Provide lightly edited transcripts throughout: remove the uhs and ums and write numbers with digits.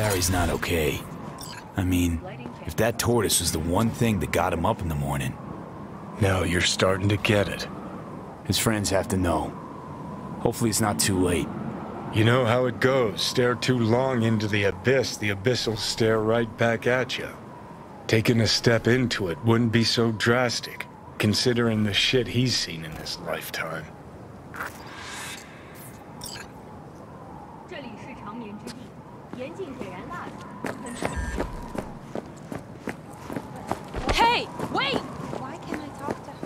Barry's not okay. I mean, if that tortoise was the one thing that got him up in the morning... Now you're starting to get it. His friends have to know. Hopefully it's not too late. You know how it goes. Stare too long into the abyss will stare right back at you. Taking a step into it wouldn't be so drastic, considering the shit he's seen in his lifetime. Hey, wait! Why can't I talk to her?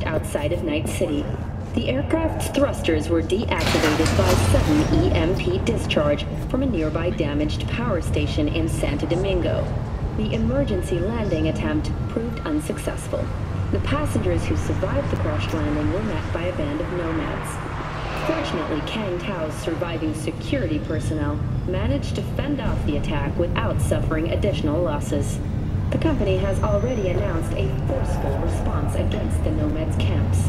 Outside of Night City. The aircraft's thrusters were deactivated by sudden EMP discharge from a nearby damaged power station in Santo Domingo. The emergency landing attempt proved unsuccessful. The passengers who survived the crash landing were met by a band of nomads. Fortunately, Kang Tao's surviving security personnel managed to fend off the attack without suffering additional losses. The company has already announced a forceful response against the Nomads' camps.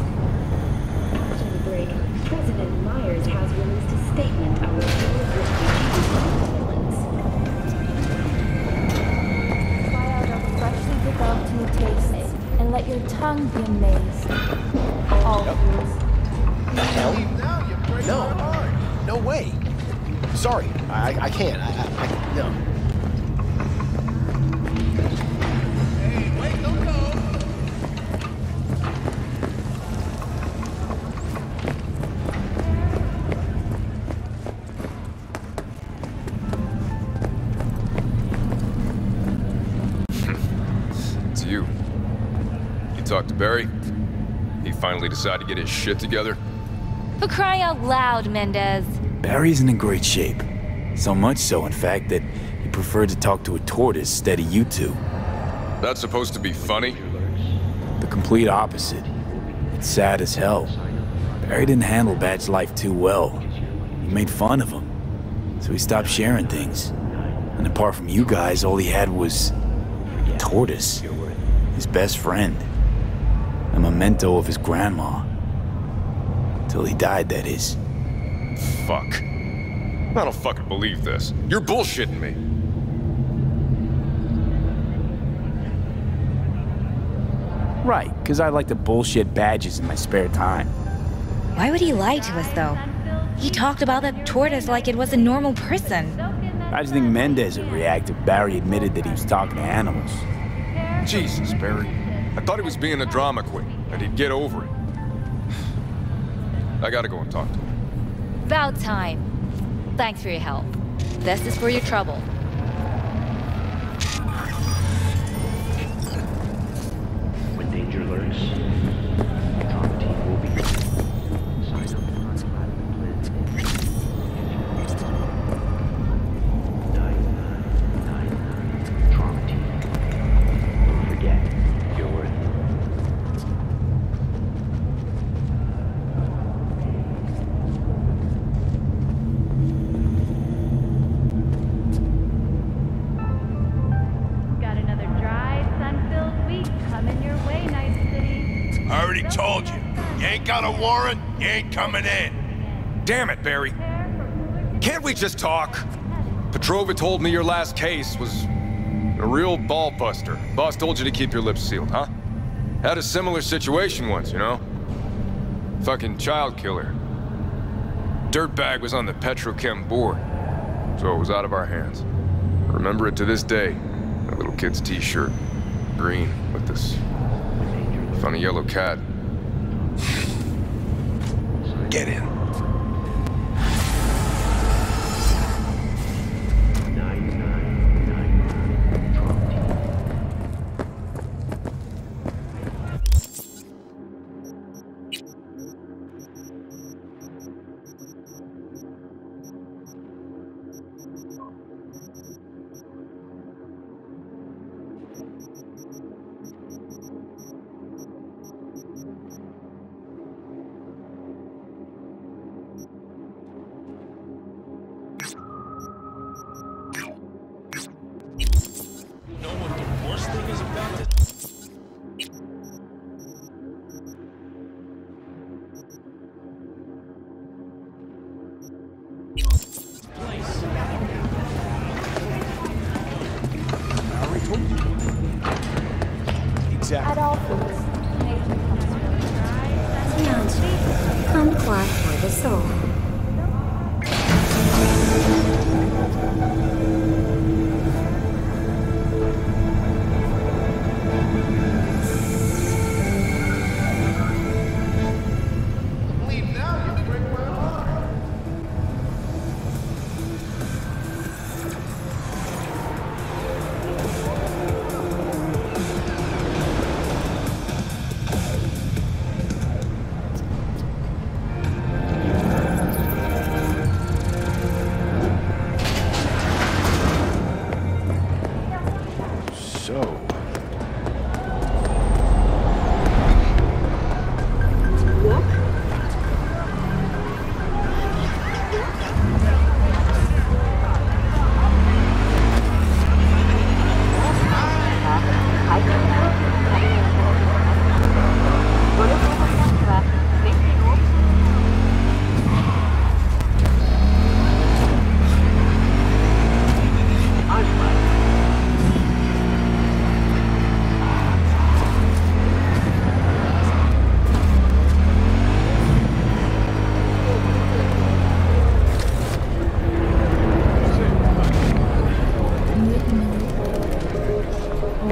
After the break, President Myers has released a statement on the Try out our freshly developed new tastes, and let your tongue be amazed. All foods. The hell? No. No way. Sorry, I can't. No. Talk to Barry. He finally decided to get his shit together. For crying out loud, Mendez. Barry isn't in great shape. So much so, in fact, that he preferred to talk to a tortoise instead of you two. That's supposed to be funny? The complete opposite. It's sad as hell. Barry didn't handle Bad's life too well. He made fun of him, so he stopped sharing things. And apart from you guys, all he had was Tortoise, his best friend. A memento of his grandma. Till he died, that is. Fuck. I don't fucking believe this. You're bullshitting me. Right, because I like to bullshit badges in my spare time. Why would he lie to us, though? He talked about that tortoise like it was a normal person. How do you think Mendez would react if Barry admitted that he was talking to animals? Jesus, Barry. I thought he was being a drama queen, and he'd get over it. I gotta go and talk to him. About time. Thanks for your help. This is for your trouble. When danger lurks, trauma team will be trauma team. Don't forget, you're worth it. Got another dry, sun-filled week coming your way, Night City. I already told you. You ain't got a warrant, you ain't coming in. Damn it, Barry. Can't we just talk? Petrova told me your last case was a real ball buster. Boss told you to keep your lips sealed, huh? Had a similar situation once, you know? Fucking child killer. Dirtbag was on the Petrochem board, so it was out of our hands. I remember it to this day. That little kid's t-shirt. Green, with this funny yellow cat. Get in. At all foods. Kumquat for the soul.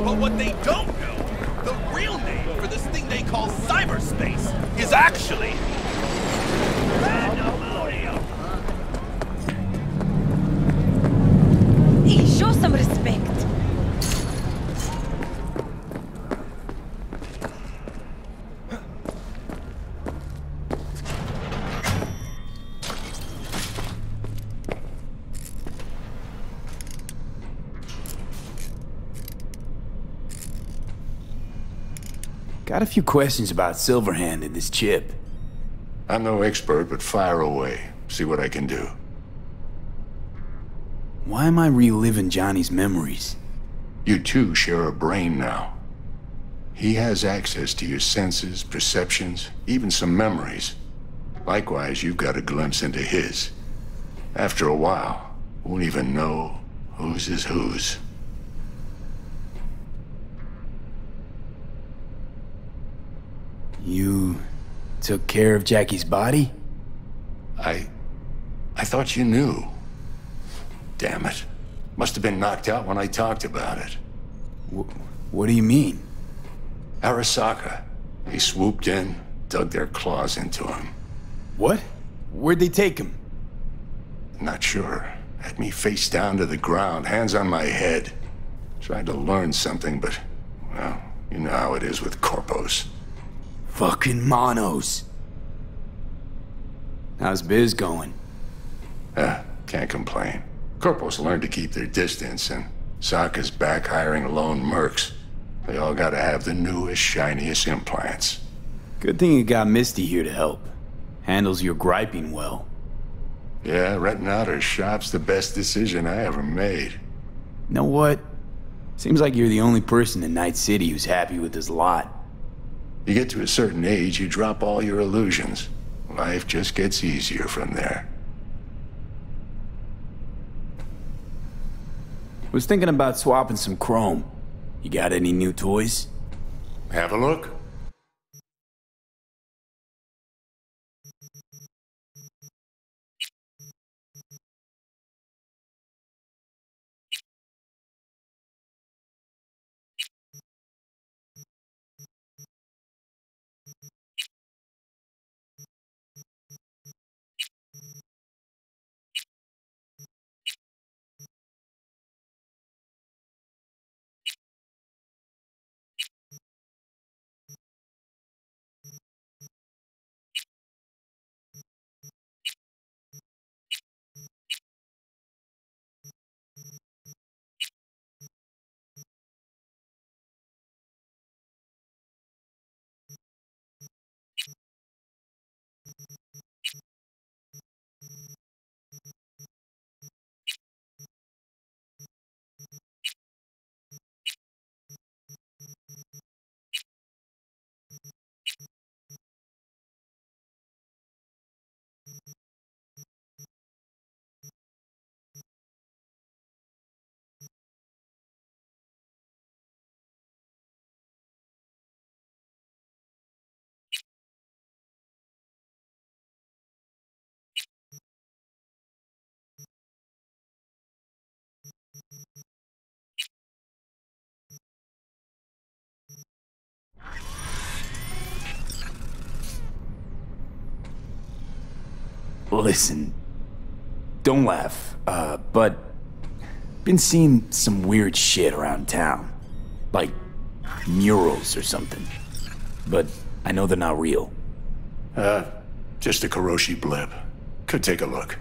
But what they don't know, the real name for this thing they call cyberspace is actually... Pandemonium! Hey, show some respect. Got a few questions about Silverhand and this chip. I'm no expert, but fire away. See what I can do. Why am I reliving Johnny's memories? You two share a brain now. He has access to your senses, perceptions, even some memories. Likewise, you've got a glimpse into his. After a while, won't even know whose is whose. You took care of Jackie's body? I thought you knew. Damn it. Must have been knocked out when I talked about it. What do you mean? Arasaka. They swooped in, dug their claws into him. What? Where'd they take him? Not sure. Had me face down to the ground, hands on my head. Tried to learn something, but, well, you know how it is with corpos. Fucking monos. How's biz going? Can't complain. Corpos learned to keep their distance, and Sokka's back hiring lone mercs. They all gotta have the newest, shiniest implants. Good thing you got Misty here to help. Handles your griping well. Yeah, renting out her shop's the best decision I ever made. Know what? Seems like you're the only person in Night City who's happy with his lot. You get to a certain age, you drop all your illusions. Life just gets easier from there. Was thinking about swapping some chrome. You got any new toys? Have a look. Listen, don't laugh, but been seeing some weird shit around town. Like murals or something. But I know they're not real. Just a Karoshi blip. Could take a look.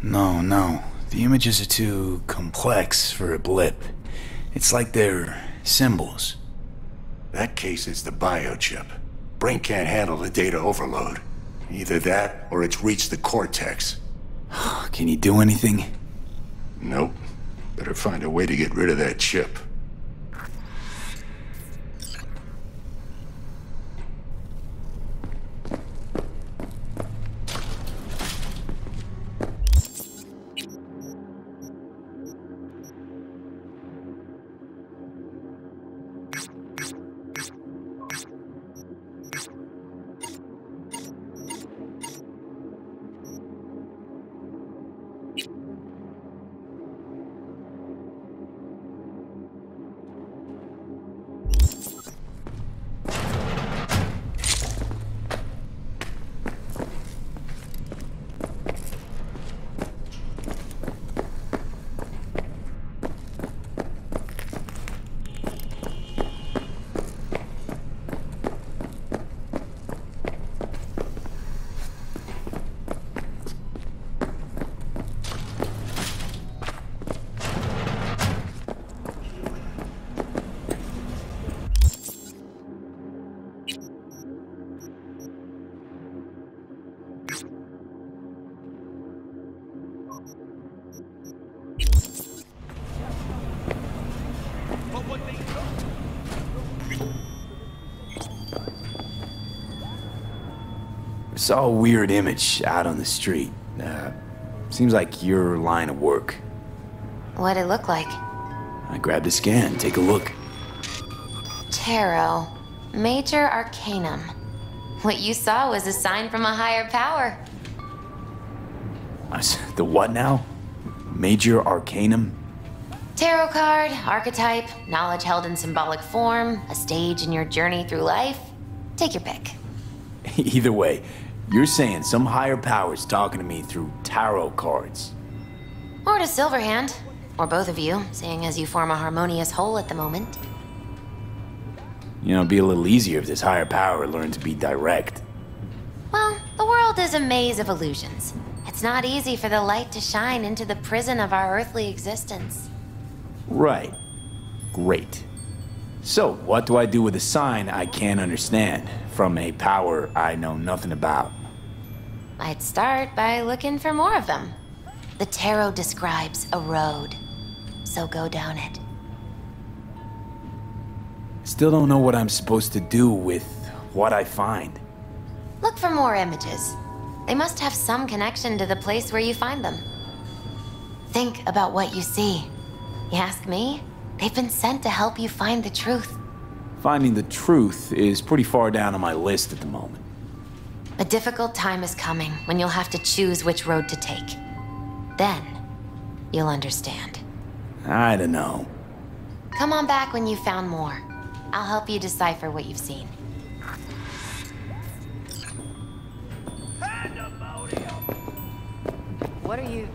No. The images are too complex for a blip. It's like they're symbols. That case is the biochip. Brain can't handle the data overload. Either that, or it's reached the cortex. Can you do anything? Nope. Better find a way to get rid of that chip. Saw a weird image out on the street. Seems like your line of work. What'd it look like? I grabbed a scan. Take a look. Tarot. Major Arcanum. What you saw was a sign from a higher power. The what now? Major Arcanum? Tarot card, archetype, knowledge held in symbolic form, a stage in your journey through life. Take your pick. Either way, you're saying some higher power's talking to me through tarot cards. Or to Silverhand. Or both of you, seeing as you form a harmonious whole at the moment. You know, it'd be a little easier if this higher power learned to be direct. Well, the world is a maze of illusions. It's not easy for the light to shine into the prison of our earthly existence. Right. Great. So, what do I do with a sign I can't understand, from a power I know nothing about? I'd start by looking for more of them. The tarot describes a road, so go down it. Still don't know what I'm supposed to do with what I find. Look for more images. They must have some connection to the place where you find them. Think about what you see. You ask me? They've been sent to help you find the truth. Finding the truth is pretty far down on my list at the moment. A difficult time is coming when you'll have to choose which road to take. Then, you'll understand. I don't know. Come on back when you've found more. I'll help you decipher what you've seen. What are you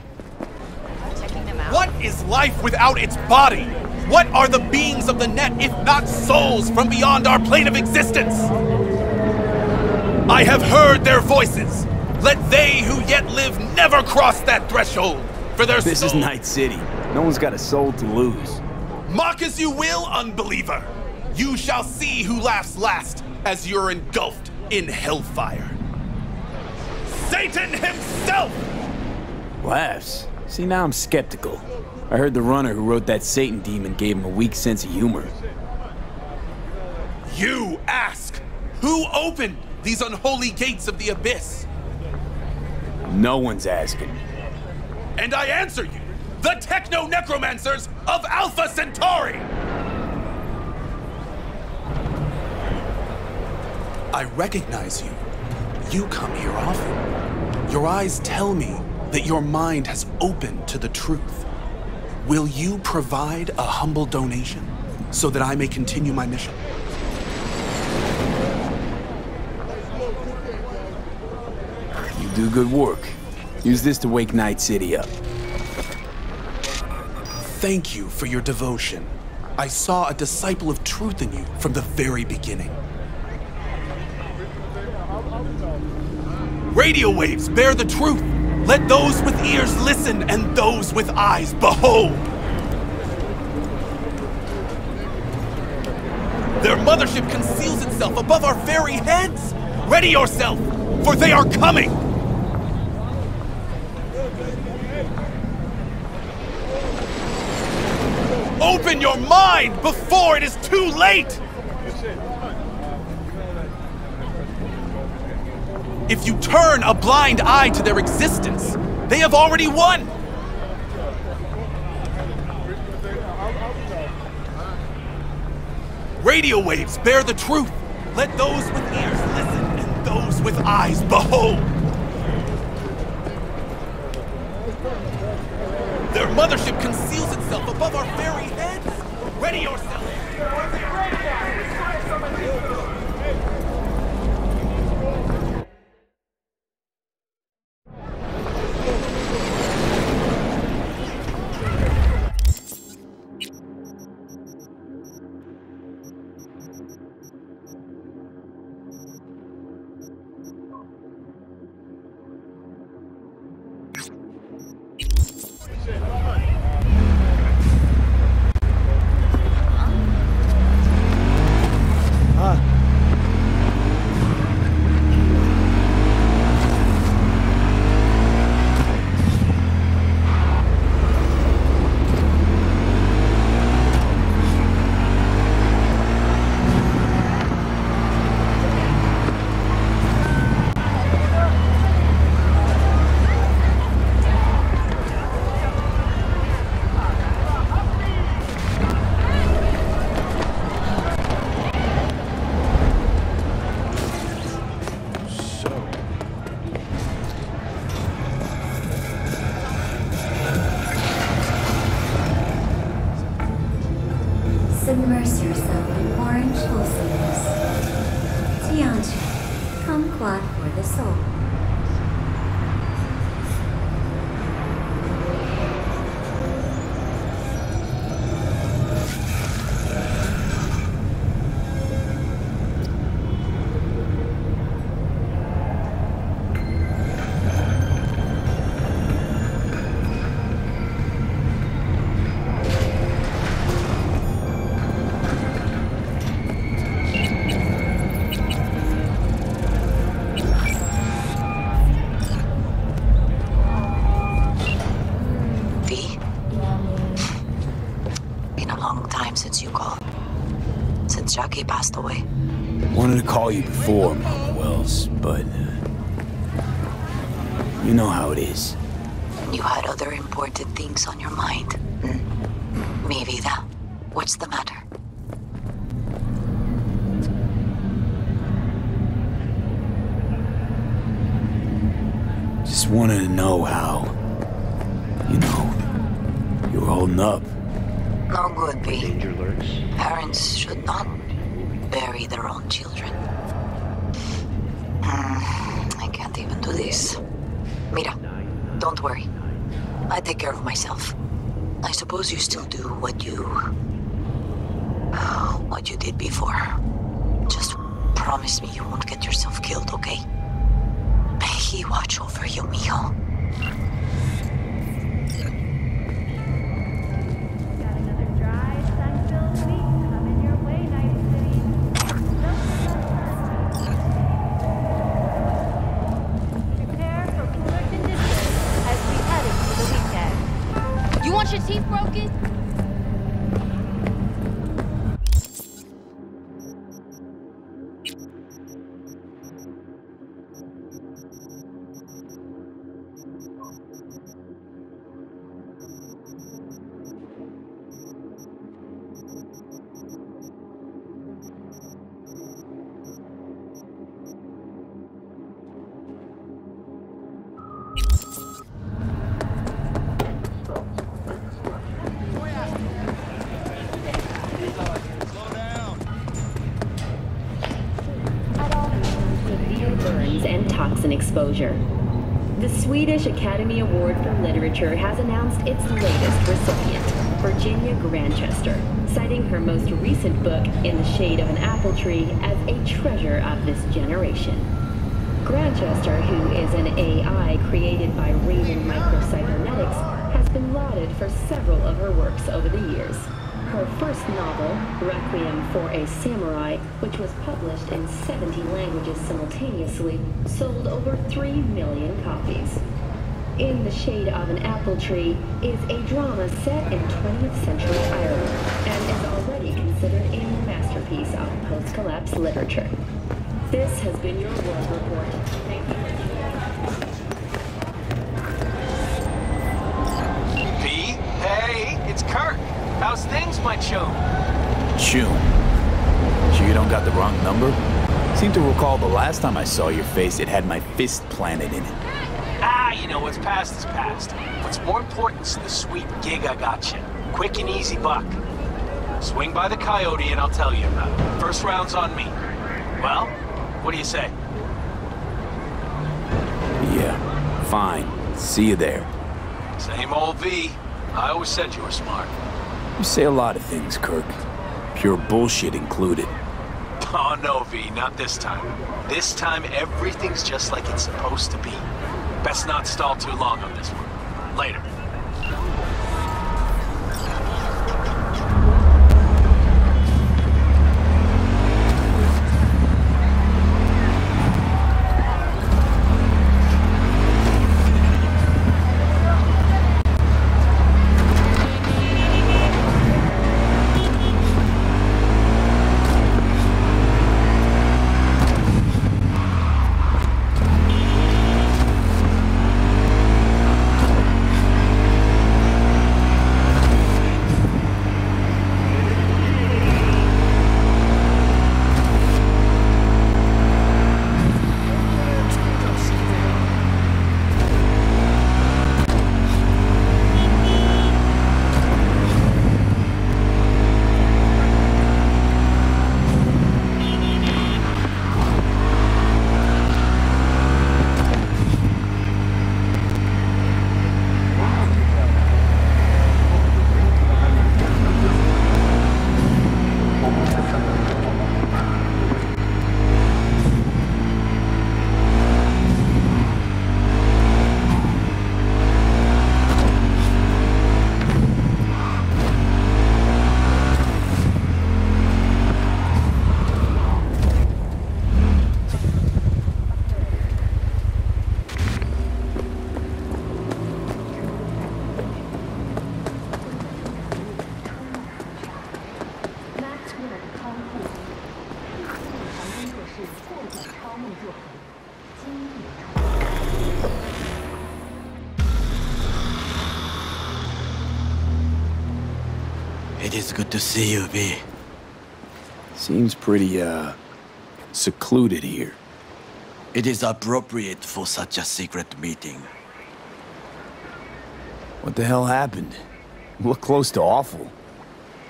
checking them out? What is life without its body? What are the beings of the net if not souls from beyond our plane of existence? I have heard their voices. Let they who yet live never cross that threshold, for their This soul... is Night City. No one's got a soul to lose. Mock as you will, unbeliever. You shall see who laughs last as you're engulfed in hellfire. Satan himself! Laughs? See, now I'm skeptical. I heard the runner who wrote that Satan demon gave him a weak sense of humor. You ask, who opened these unholy gates of the abyss? No one's asking. And I answer you, the techno-necromancers of Alpha Centauri! I recognize you. You come here often. Your eyes tell me that your mind has opened to the truth. Will you provide a humble donation so that I may continue my mission? You do good work. Use this to wake Night City up. Thank you for your devotion. I saw a disciple of truth in you from the very beginning. Radio waves bear the truth. Let those with ears listen and those with eyes behold. Their mothership conceals itself above our very heads. Ready yourself, for they are coming. Open your mind before it is too late! If you turn a blind eye to their existence, they have already won! Radio waves bear the truth. Let those with ears listen and those with eyes behold. Their mothership conceals itself above our very heads. Ready yourself. you? Kumquat for the soul. Jackie passed away. Wanted to call you before, Mama Wells, but... you know how it is. You had other important things on your mind. Mi vida, what's the matter? Just wanted to know how... you know, you were holding up. No good, B. Danger lurks. Parents should not bury their own children. I can't even do this. Mira, don't worry. I take care of myself. I suppose you still do what you did before. Just promise me you won't get yourself killed, okay? May he watch over you, mijo. Your teeth broken? Exposure. The Swedish Academy Award for Literature has announced its latest recipient, Virginia Grantchester, citing her most recent book, In the Shade of an Apple Tree, as a treasure of this generation. Grantchester, who is an AI created by Raven Microcybernetics, has been lauded for several of her works over the years. Her first novel, Requiem for a Samurai, which was published in 70 languages simultaneously, sold over 3 million copies. In the Shade of an Apple Tree is a drama set in 20th century Ireland and is already considered a masterpiece of post-collapse literature. This has been your World Report. Thank you. P? Hey, it's Kirk. How's things, my chum? Chum? Sure you don't got the wrong number? Seem to recall the last time I saw your face, it had my fist planted in it. You know, what's past is past. What's more important is the sweet gig I got you. Quick and easy buck. Swing by the Coyote and I'll tell you about it. First round's on me. Well, what do you say? Yeah, fine. See you there. Same old V. I always said you were smart. You say a lot of things, Kirk. Pure bullshit included. Oh, no, V, not this time. This time, everything's just like it's supposed to be. Best not stall too long on this one. Later. It is good to see you, V. Seems pretty, secluded here. It is appropriate for such a secret meeting. What the hell happened? You look close to awful.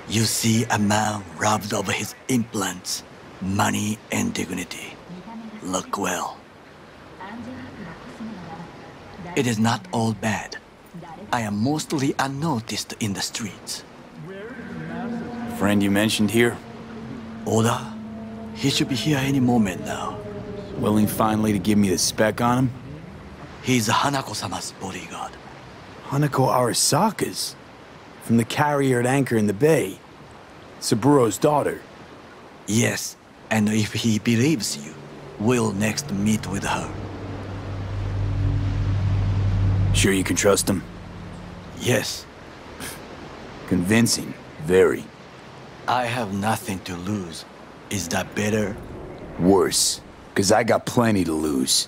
You see a man robbed of his implants, money and dignity. Look well. It is not all bad. I am mostly unnoticed in the streets. Friend you mentioned here? Oda? He should be here any moment now. Willing finally to give me the spec on him? He's Hanako-sama's bodyguard. Hanako Arasaka's? From the carrier at anchor in the bay? Saburo's daughter? Yes, and if he believes you, we'll next meet with her. Sure you can trust him? Yes. Convincing, very. I have nothing to lose. Is that better? Worse, because I got plenty to lose.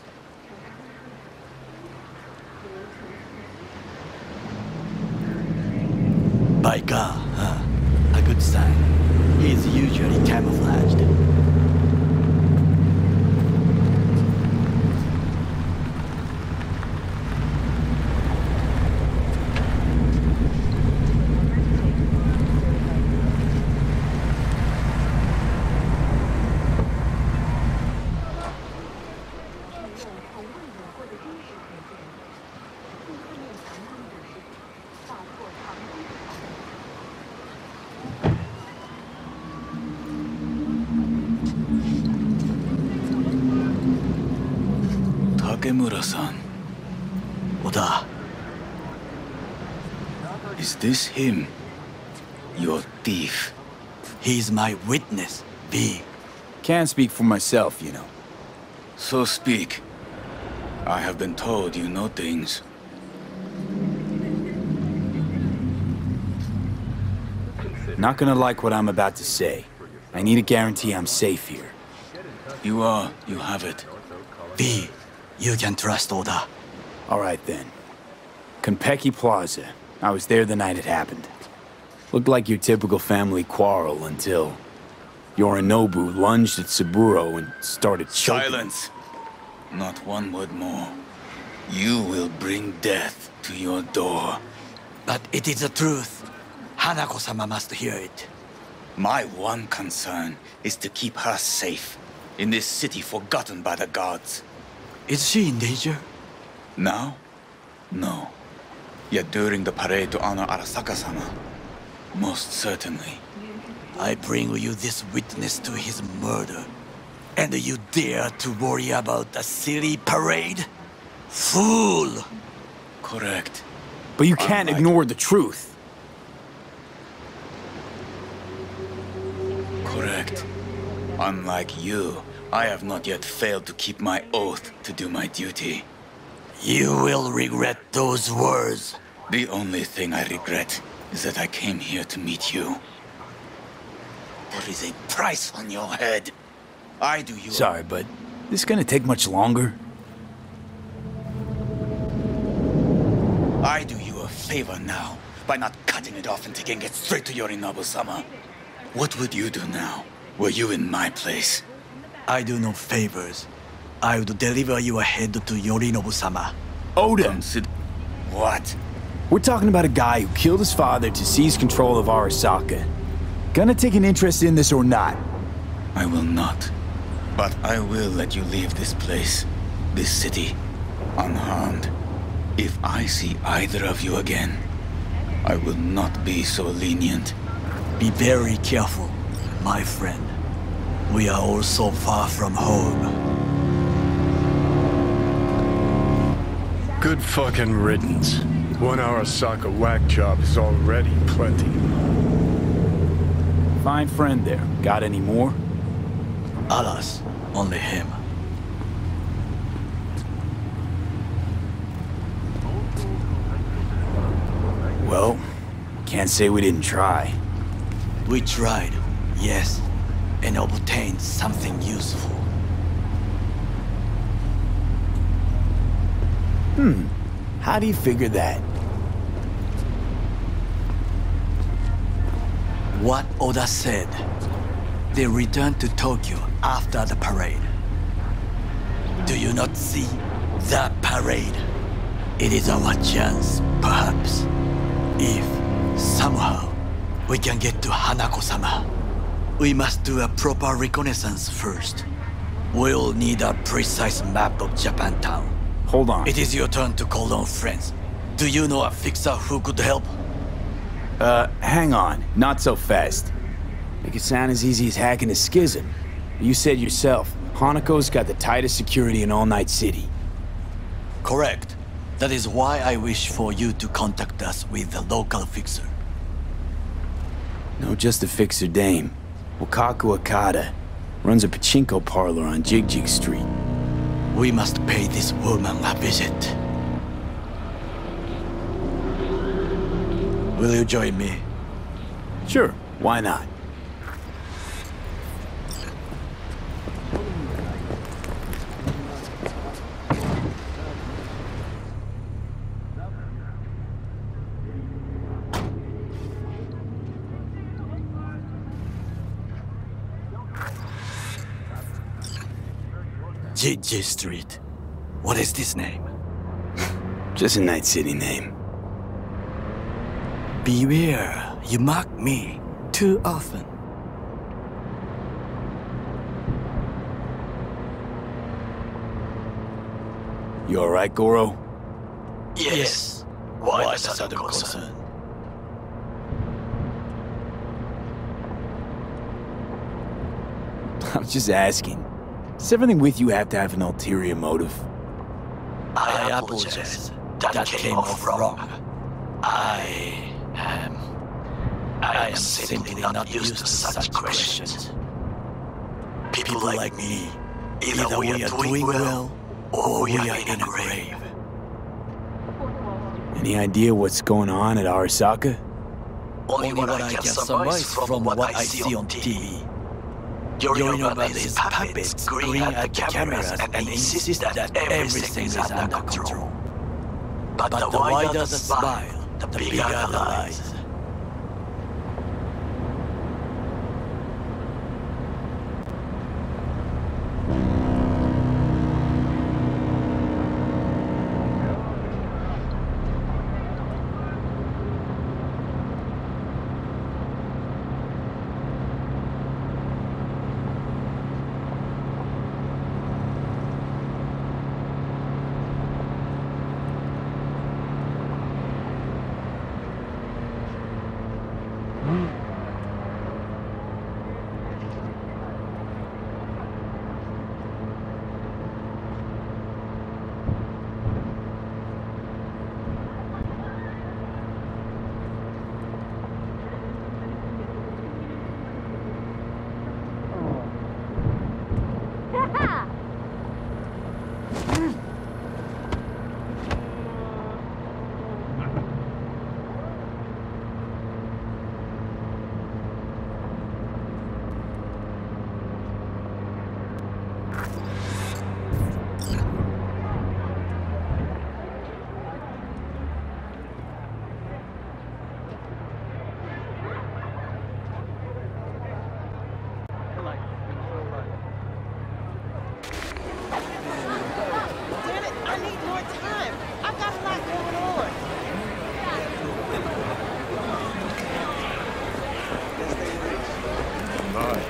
By God, huh? A good sign. He's usually camouflaged. Takemura-san. Oda. Is this him? Your thief? He's my witness, V. Can't speak for myself, you know. So speak. I have been told you know things. Not gonna like what I'm about to say. I need a guarantee I'm safe here. You have it. V, you can trust Oda. All right then. Konpeki Plaza. I was there the night it happened. Looked like your typical family quarrel until Yorinobu lunged at Saburo and started choking. Silence! Not one word more. You will bring death to your door. But it is the truth. Hanako-sama must hear it. My one concern is to keep her safe in this city forgotten by the gods. Is she in danger? Now? No. Yet during the parade to honor Arasaka-sama, most certainly. I bring you this witness to his murder, and you dare to worry about a silly parade? Fool! Correct. But you can't ignore the truth. Correct. Unlike you, I have not yet failed to keep my oath to do my duty. You will regret those words. The only thing I regret is that I came here to meet you. There is a price on your head. I do you... Sorry, but this gonna take much longer? I do you a favor now by not cutting it off and taking it straight to Yorinobu-sama. What would you do now, were you in my place? I do no favors. I would deliver you ahead to Yorinobu-sama. Oda! What? We're talking about a guy who killed his father to seize control of Arasaka. Gonna take an interest in this or not? I will not. But I will let you leave this place, this city, unharmed. If I see either of you again, I will not be so lenient. Be very careful, my friend. We are all so far from home. Good fucking riddance. One Arasaka whack job is already plenty. Fine friend there. Got any more? Alas, only him. Well, can't say we didn't try. We tried, yes, and obtained something useful. How do you figure that? What Oda said. They returned to Tokyo after the parade. Do you not see the parade? It is our chance, perhaps. If, somehow, we can get to Hanako-sama. We must do a proper reconnaissance first. We'll need a precise map of Japantown. Hold on. It is your turn to call on friends. Do you know a fixer who could help? Hang on. Not so fast. Make it sound as easy as hacking a schism. You said yourself, Hanako's got the tightest security in all Night City. Correct. That is why I wish for you to contact us with the local fixer. No, just a fixer dame. Wakaku Akata. Runs a pachinko parlor on Jig Street. We must pay this woman a visit. Will you join me? Sure, why not? Jig Street. What is this name? Just a Night City name. Beware, you mock me too often. You alright, Goro? Yes. Why the sudden concern? I was just asking. Does everything with you have to have an ulterior motive? I apologize. That came off wrong. I am simply not used to such questions. People like me, either we are doing well, or we are in a grave. Any idea what's going on at Arasaka? Only what I can surmise from what I see on TV. Yorinobu is puppets grinning at the cameras and insist that everything is under control. But the wider the smile, the bigger the lies.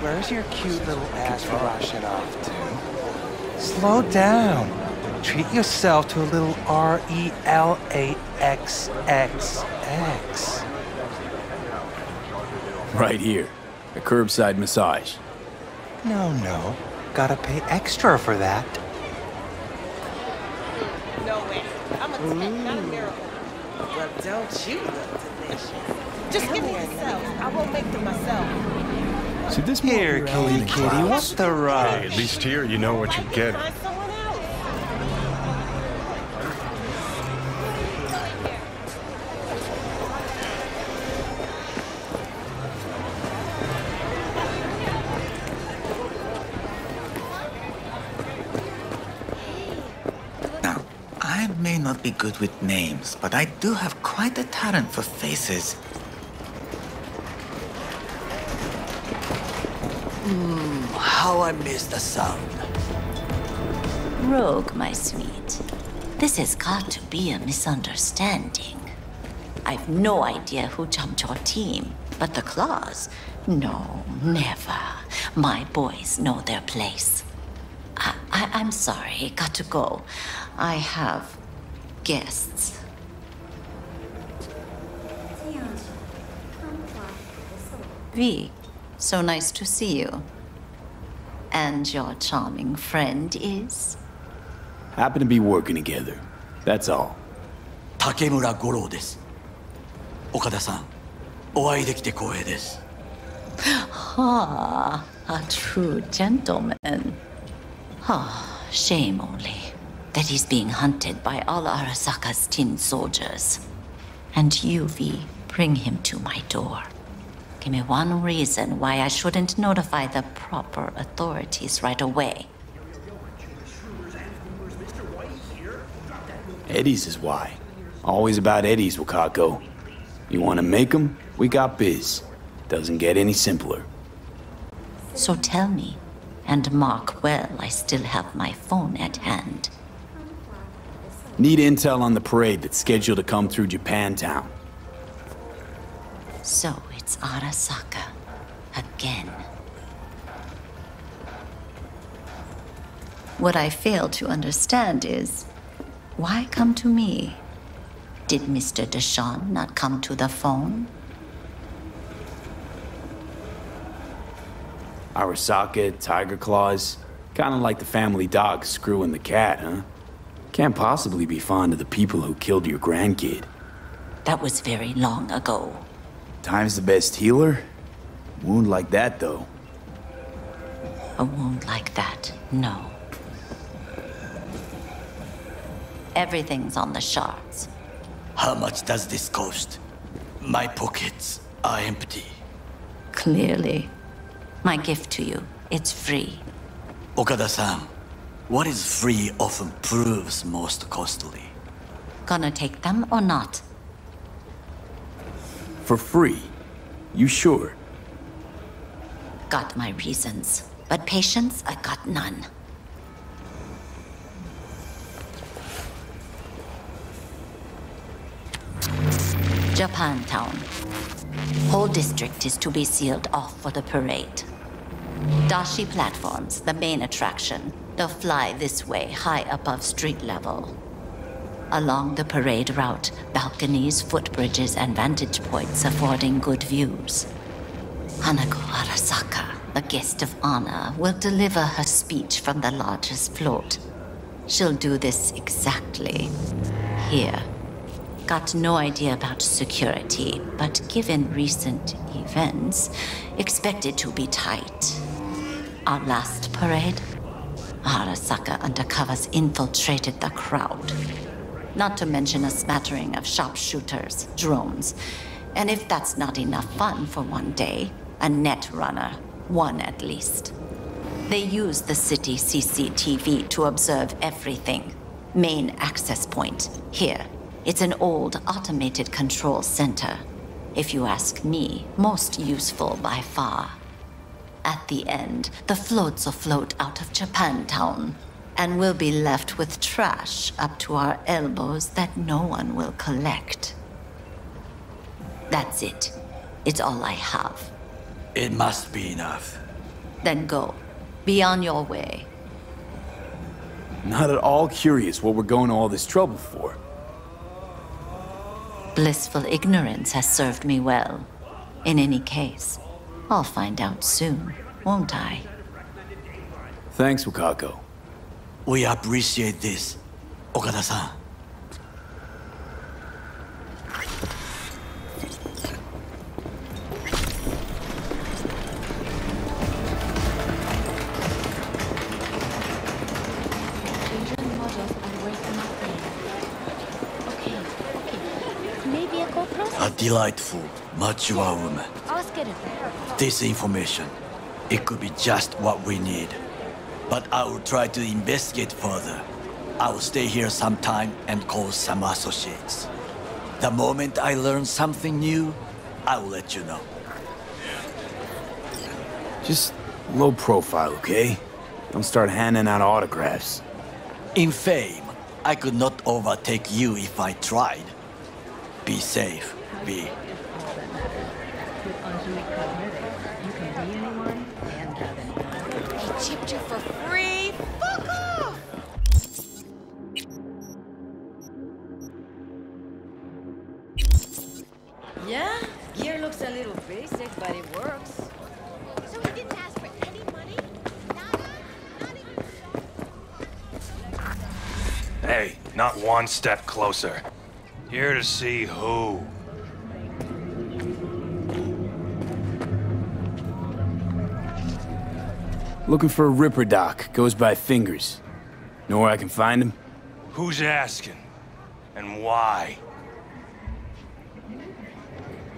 Where's your cute little ass rushing off to? Slow down. Treat yourself to a little RELAXXX. Right here. A curbside massage. No. Gotta pay extra for that. No way. I'm a 10, not a miracle. Well, don't you look delicious. Just give me yourself. I won't make them myself. See, this here, kitty, what's the rush? Hey, at least here you know what you're getting. Now, I'm may not be good with names, but I do have quite a talent for faces. How I miss the sound. Rogue, my sweet. This has got to be a misunderstanding. I've no idea who jumped your team, but the Claws? No, never. My boys know their place. I'm sorry, got to go. I have guests. V, so nice to see you. And your charming friend is? Happen to be working together. That's all. Takemura Goro です。岡田さん、お会いできて光栄です。Ah, a true gentleman. Ah, shame only that he's being hunted by all Arasaka's tin soldiers. And you, V, bring him to my door. Give me one reason why I shouldn't notify the proper authorities right away. Eddie's is why. Always about Eddie's, Wakako. You want to make them? We got biz. Doesn't get any simpler. So tell me, and mark well I still have my phone at hand. Need intel on the parade that's scheduled to come through Japantown. So it's Arasaka. Again. What I fail to understand is, why come to me? Did Mr. Deshawn not come to the phone? Arasaka, Tiger Claws. Kinda like the family dog screwing the cat, huh? Can't possibly be fond of the people who killed your grandkid. That was very long ago. Time's the best healer? Wound like that, though. A wound like that, no. Everything's on the shards. How much does this cost? My pockets are empty. Clearly. My gift to you, it's free. Okada-san, what is free often proves most costly. Gonna take them or not? For free? You sure? Got my reasons, but patience, I got none. Japantown. Whole district is to be sealed off for the parade. Dashi platforms, the main attraction. They'll fly this way, high above street level. Along the parade route, balconies, footbridges, and vantage points affording good views. Hanako Arasaka, the guest of honor, will deliver her speech from the largest float. She'll do this exactly here. Got no idea about security, but given recent events, expected to be tight. Our last parade, Arasaka undercovers infiltrated the crowd. Not to mention a smattering of sharpshooters, drones, and if that's not enough fun for one day, a net runner, one at least. They use the city CCTV to observe everything. Main access point, here. It's an old automated control center. If you ask me, most useful by far. At the end, the floats will float out of Japantown, and we'll be left with trash up to our elbows that no one will collect. That's it. It's all I have. It must be enough. Then go. Be on your way. Not at all curious what we're going to all this trouble for. Blissful ignorance has served me well. In any case, I'll find out soon, won't I? Thanks, Wakako. We appreciate this, Okada-san. A delightful, mature woman. Ask it if they This information, it could be just what we need. But I will try to investigate further. I will stay here some time and call some associates. The moment I learn something new, I will let you know. Just low profile, okay? Don't start handing out autographs. In fame, I could not overtake you if I tried. Be safe, V. He chipped you for free? Fuck off! Yeah, gear looks a little basic, but it works. So he didn't ask for any money? Hey, not one step closer. Here to see who? Looking for a Ripper doc. Goes by Fingers. Know where I can find him? Who's asking? And why?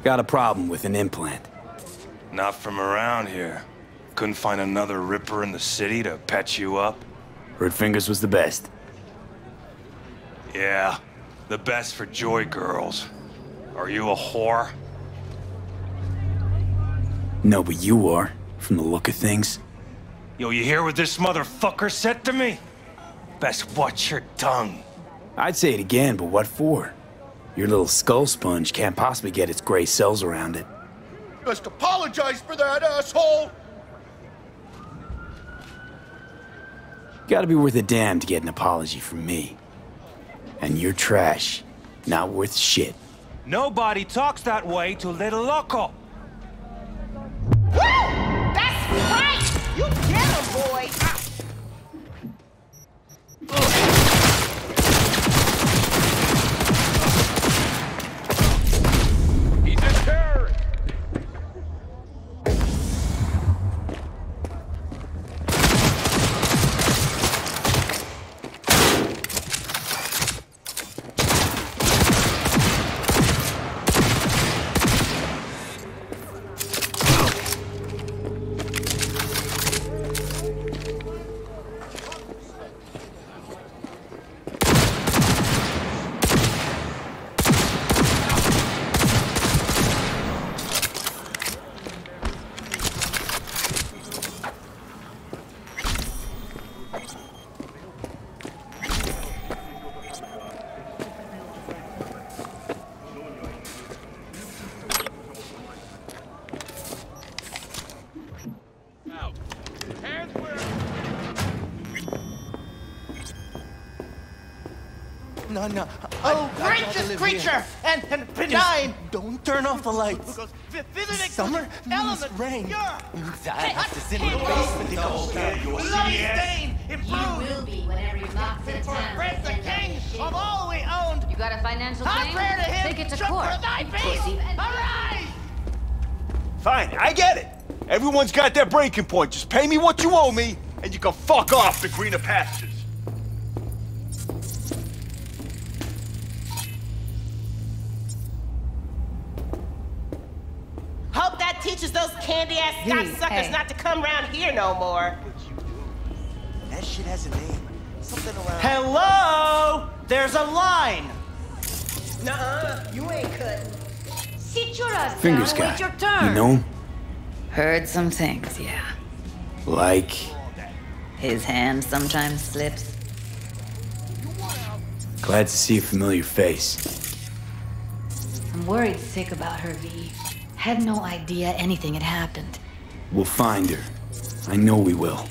Got a problem with an implant. Not from around here. Couldn't find another Ripper in the city to patch you up? Heard Fingers was the best. Yeah, the best for Joy girls. Are you a whore? No, but you are, from the look of things. Yo, you hear what this motherfucker said to me? Best watch your tongue. I'd say it again, but what for? Your little skull sponge can't possibly get its gray cells around it. Just apologize for that, asshole! Gotta be worth a damn to get an apology from me. And you're trash. Not worth shit. Nobody talks that way to Little Loco. Woo! That's right! You get him, boy! He's a terrorist! No. Oh, gracious creature! And benign! Don't turn off the lights. Summer means rain. I have to sit in the basement. Bloody stain! Improved! You will be whenever you knock to the town. Prince the king of all we owned! You got a financial I claim? pray to him! Take it to shook court. for thy Pussy. peace! Arise! Fine, I get it. Everyone's got their breaking point. Just pay me what you owe me, and you can fuck off to greener pastures. Hope that teaches those candy-ass cocksuckers hey. not to come around here no more. That shit has a name. Something around. Hello? There's a line. Nuh-uh, you ain't cutting. Sit your ass Fingers down, guy. wait your turn. You know him? Heard some things, yeah. Like... His hand sometimes slips. Glad to see a familiar face. I'm worried sick about her, V. Had no idea anything had happened. We'll find her. I know we will.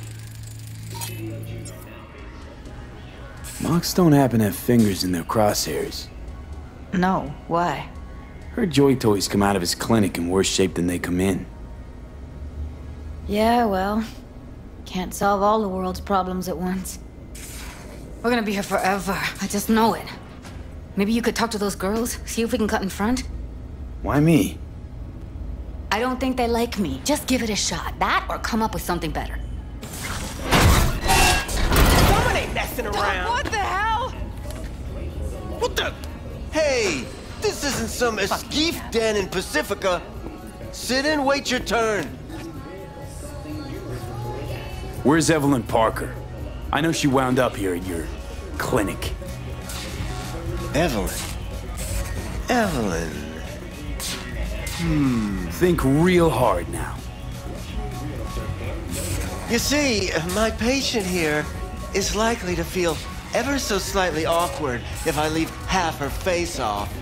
Monks don't happen to have fingers in their crosshairs. No, why? Heard Joy toys come out of his clinic in worse shape than they come in. Yeah, well, can't solve all the world's problems at once. We're gonna be here forever. I just know it. Maybe you could talk to those girls, see if we can cut in front? Why me? I don't think they like me. Just give it a shot. That or come up with something better. Woman ain't messing around. What the hell? What the? Hey, this isn't some escape den in Pacifica. Sit and wait your turn. Where's Evelyn Parker? I know she wound up here at your clinic. Evelyn. Evelyn. Think real hard now. You see, my patient here is likely to feel ever so slightly awkward if I leave half her face off.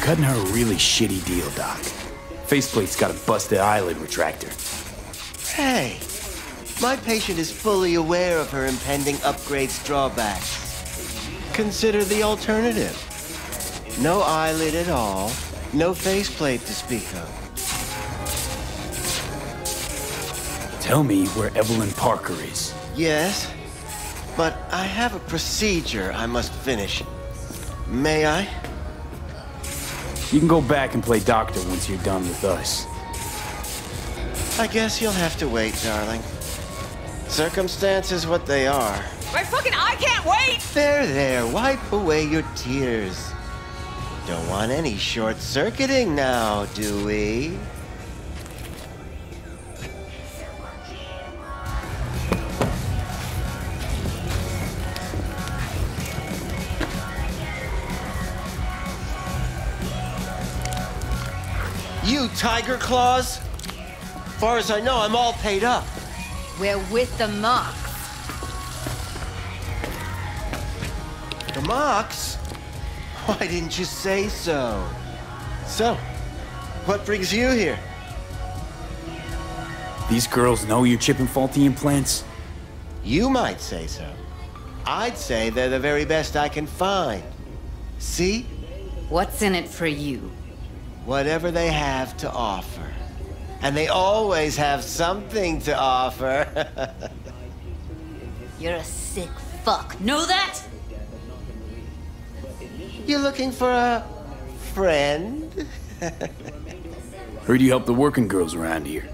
Cutting her a really shitty deal, Doc. Faceplate's got a busted eyelid retractor. Hey, my patient is fully aware of her impending upgrade's drawbacks. Consider the alternative. No eyelid at all, no faceplate to speak of. Tell me where Evelyn Parker is. Yes, but I have a procedure I must finish. May I? You can go back and play doctor once you're done with us. I guess you'll have to wait, darling. Circumstances what they are. I can't wait! There, wipe away your tears. Don't want any short-circuiting now, do we? You tiger claws? Far as I know, I'm all paid up. We're with the Mox. The Mox? Why didn't you say so? So, what brings you here? These girls know you're chipping faulty implants? You might say so. I'd say they're the very best I can find. See? What's in it for you? Whatever they have to offer. And they always have something to offer. You're a sick fuck. Know that? You looking for a friend? Heard you help the working girls around here.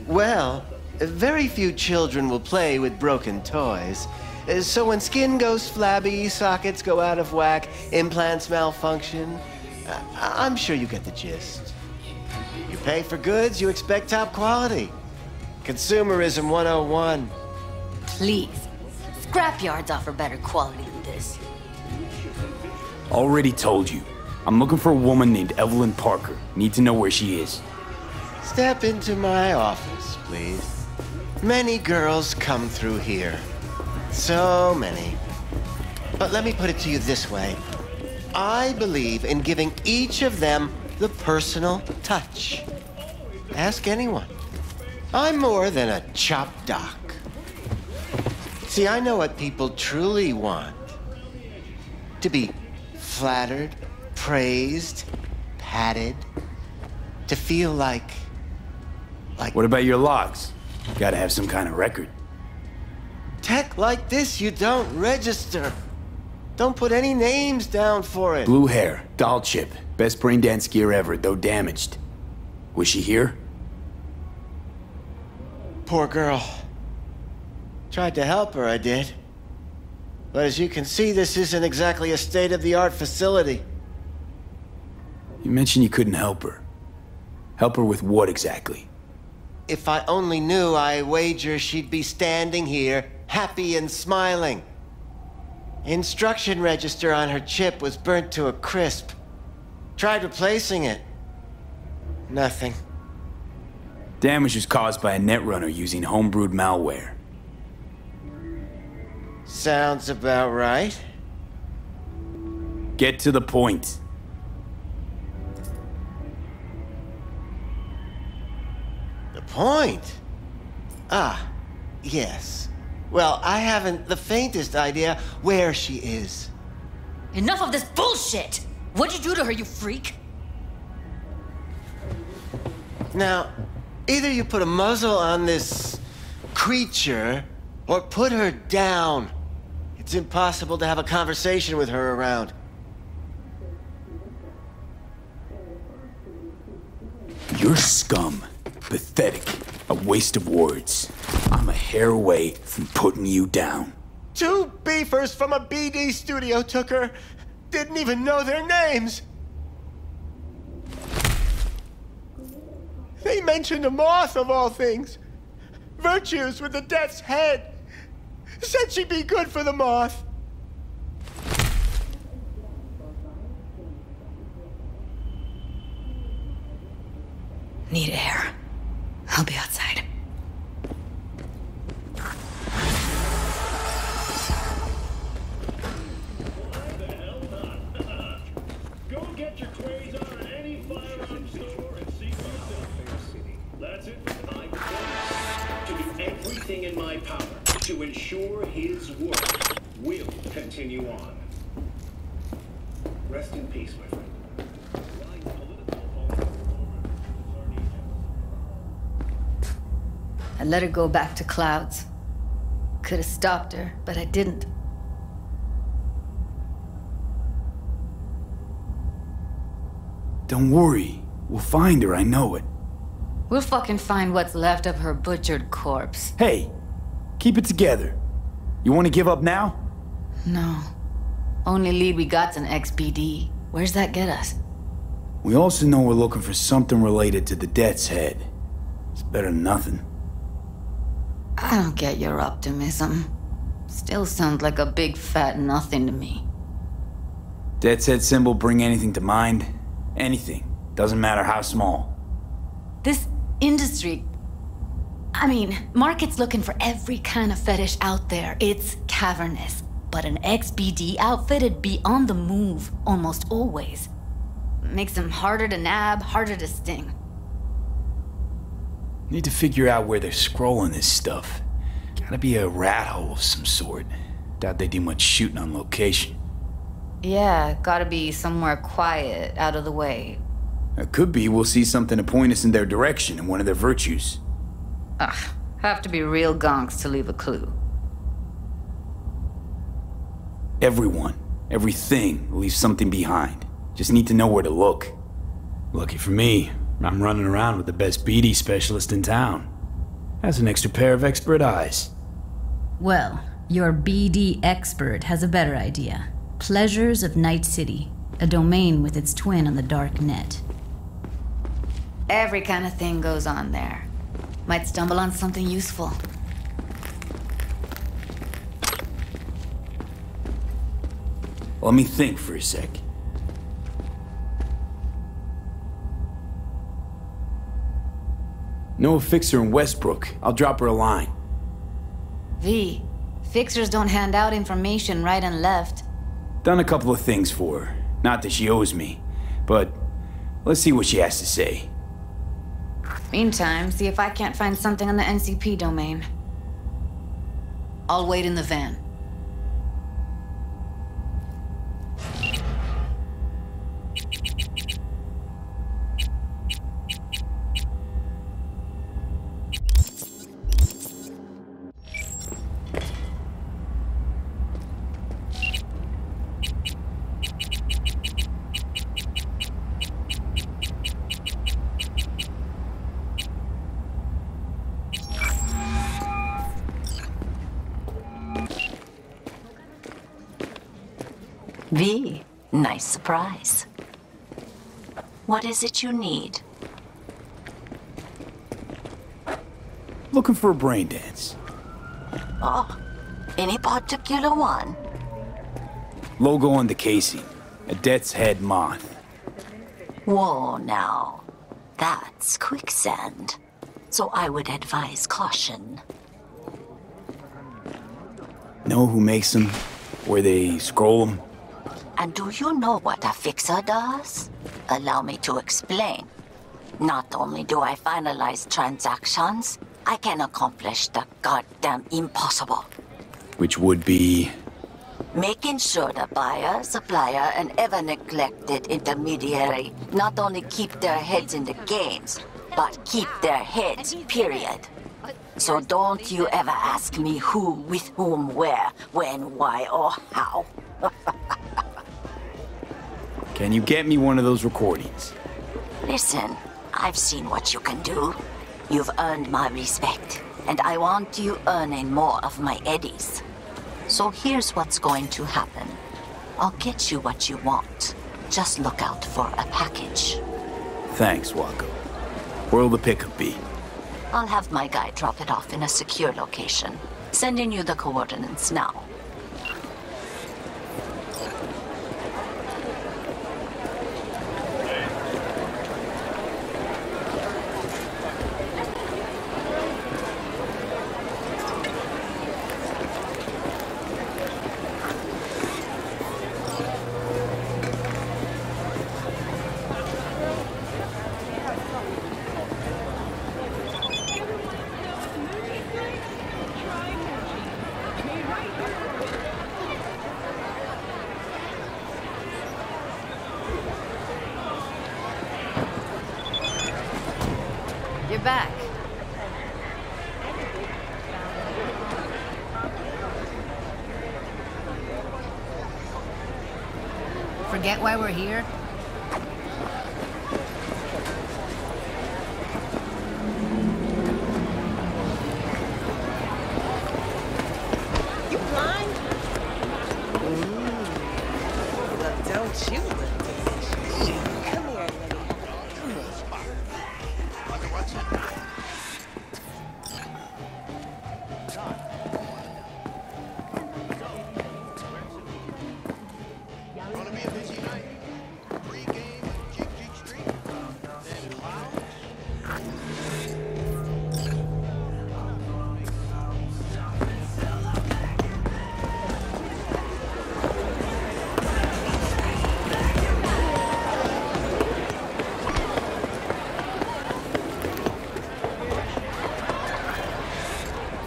Well, very few children will play with broken toys. So when skin goes flabby, sockets go out of whack, implants malfunction, I'm sure you get the gist. You pay for goods, you expect top quality. Consumerism 101. Please. Scrapyards offer better quality than this. Already told you. I'm looking for a woman named Evelyn Parker. Need to know where she is. Step into my office, please. Many girls come through here. So many. But let me put it to you this way. I believe in giving each of them the personal touch. Ask anyone. I'm more than a chop doc. See, I know what people truly want. To be flattered, praised, patted. To feel like... What about your logs? Gotta have some kind of record. Tech like this, you don't register. Don't put any names down for it. Blue hair, doll chip, best brain dance gear ever, though damaged. Was she here? Poor girl. Tried to help her, I did. But as you can see, this isn't exactly a state-of-the-art facility. You mentioned you couldn't help her. Help her with what exactly? If I only knew, I wager she'd be standing here, happy and smiling. Instruction register on her chip was burnt to a crisp. Tried replacing it. Nothing. Damage was caused by a netrunner using homebrewed malware. Sounds about right. Get to the point. The point? Ah, yes. Well, I haven't the faintest idea where she is. Enough of this bullshit! What'd you do to her, you freak? Now, either you put a muzzle on this creature, or put her down. It's impossible to have a conversation with her around. You're scum. Pathetic. A waste of words. I'm a hair away from putting you down. 2 beefers from a BD studio took her. Didn't even know their names. They mentioned a moth of all things. Virtues with the death's head. Said she'd be good for the moth. Need air. I'll be outside. Go get your Quasar at any firearms store and see for yourself. That's it. I promise to do everything in my power to ensure his work will continue on. Rest in peace, my friend. I let her go back to Clouds. Could have stopped her, but I didn't. Don't worry. We'll find her, I know it. We'll fucking find what's left of her butchered corpse. Hey, keep it together. You want to give up now? No. Only lead we got's an XBD. Where's that get us? We also know we're looking for something related to the Death's Head. It's better than nothing. I don't get your optimism. Still sounds like a big fat nothing to me. Death's Head symbol bring anything to mind? Anything. Doesn't matter how small. This industry... I mean, market's looking for every kind of fetish out there. It's cavernous. But an XBD outfit'd be on the move almost always. Makes them harder to nab, harder to sting. Need to figure out where they're scrolling this stuff. Gotta be a rat hole of some sort. Doubt they do much shooting on location. Yeah, gotta be somewhere quiet, out of the way. It could be we'll see something to point us in their direction in one of their virtues. Ugh, have to be real gonks to leave a clue. Everyone, everything leaves something behind. Just need to know where to look. Lucky for me, I'm running around with the best BD specialist in town. Has an extra pair of expert eyes. Well, your BD expert has a better idea. Pleasures of Night City, a domain with its twin on the dark net. Every kind of thing goes on there. Might stumble on something useful. Let me think for a sec. Know a fixer in Westbrook. I'll drop her a line. V, fixers don't hand out information right and left. Done a couple of things for her. Not that she owes me, but let's see what she has to say. Meantime, see if I can't find something on the NCP domain. I'll wait in the van. V, nice surprise. What is it you need? Looking for a brain dance. Oh, any particular one? Logo on the casing. A Death's Head moth. Whoa, now. That's quicksand. So I would advise caution. Know who makes them? Where they scroll them? And do you know what a fixer does? Allow me to explain. Not only do I finalize transactions, I can accomplish the goddamn impossible. Which would be... Making sure the buyer, supplier, and ever-neglected intermediary not only keep their heads in the games, but keep their heads, period. So don't you ever ask me who, with whom, where, when, why, or how. Can you get me one of those recordings? Listen, I've seen what you can do. You've earned my respect, and I want you earning more of my eddies. So here's what's going to happen. I'll get you what you want. Just look out for a package. Thanks, Wako. Where'll the pickup be? I'll have my guy drop it off in a secure location. Sending you the coordinates now. You're back. Forget why we're here? You blind? Well, don't you look delicious. Come here, let me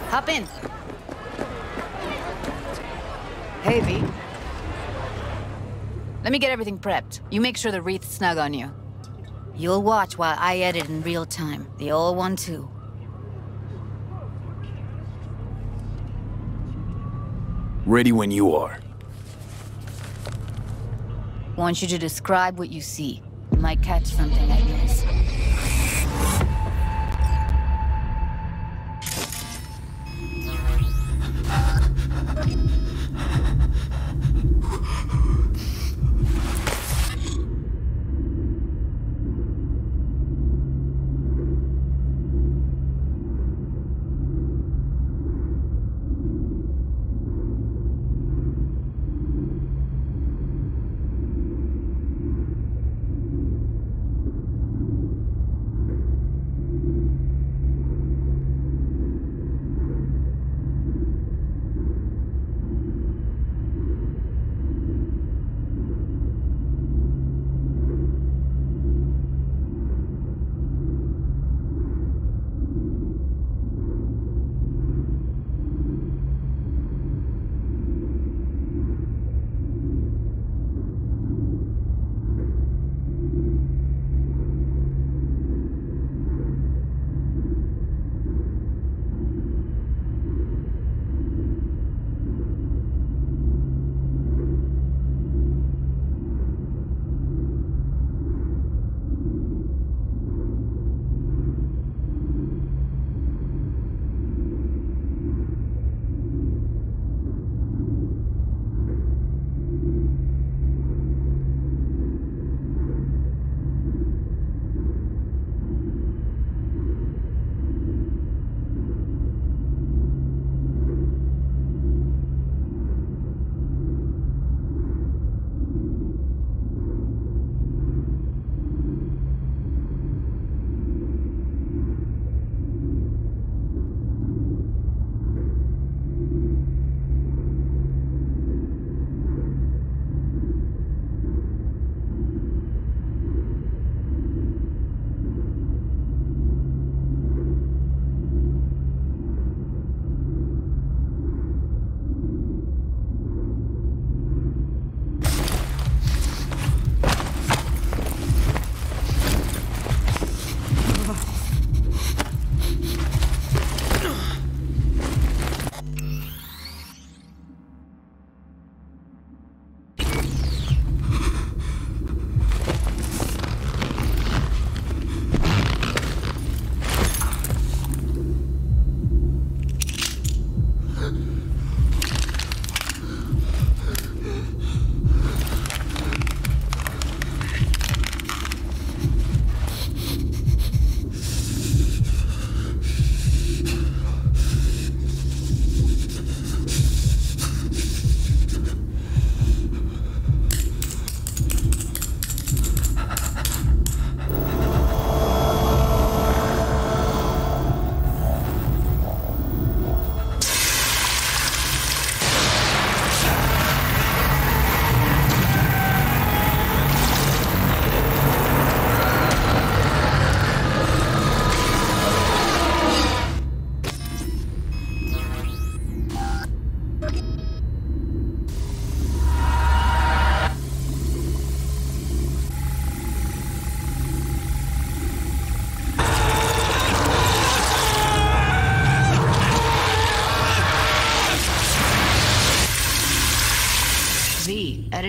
Hop in. Hey, V. Let me get everything prepped. You make sure the wreath's snug on you. You'll watch while I edit in real time. The old one, too. Ready when you are. Want you to describe what you see. You might catch something I miss.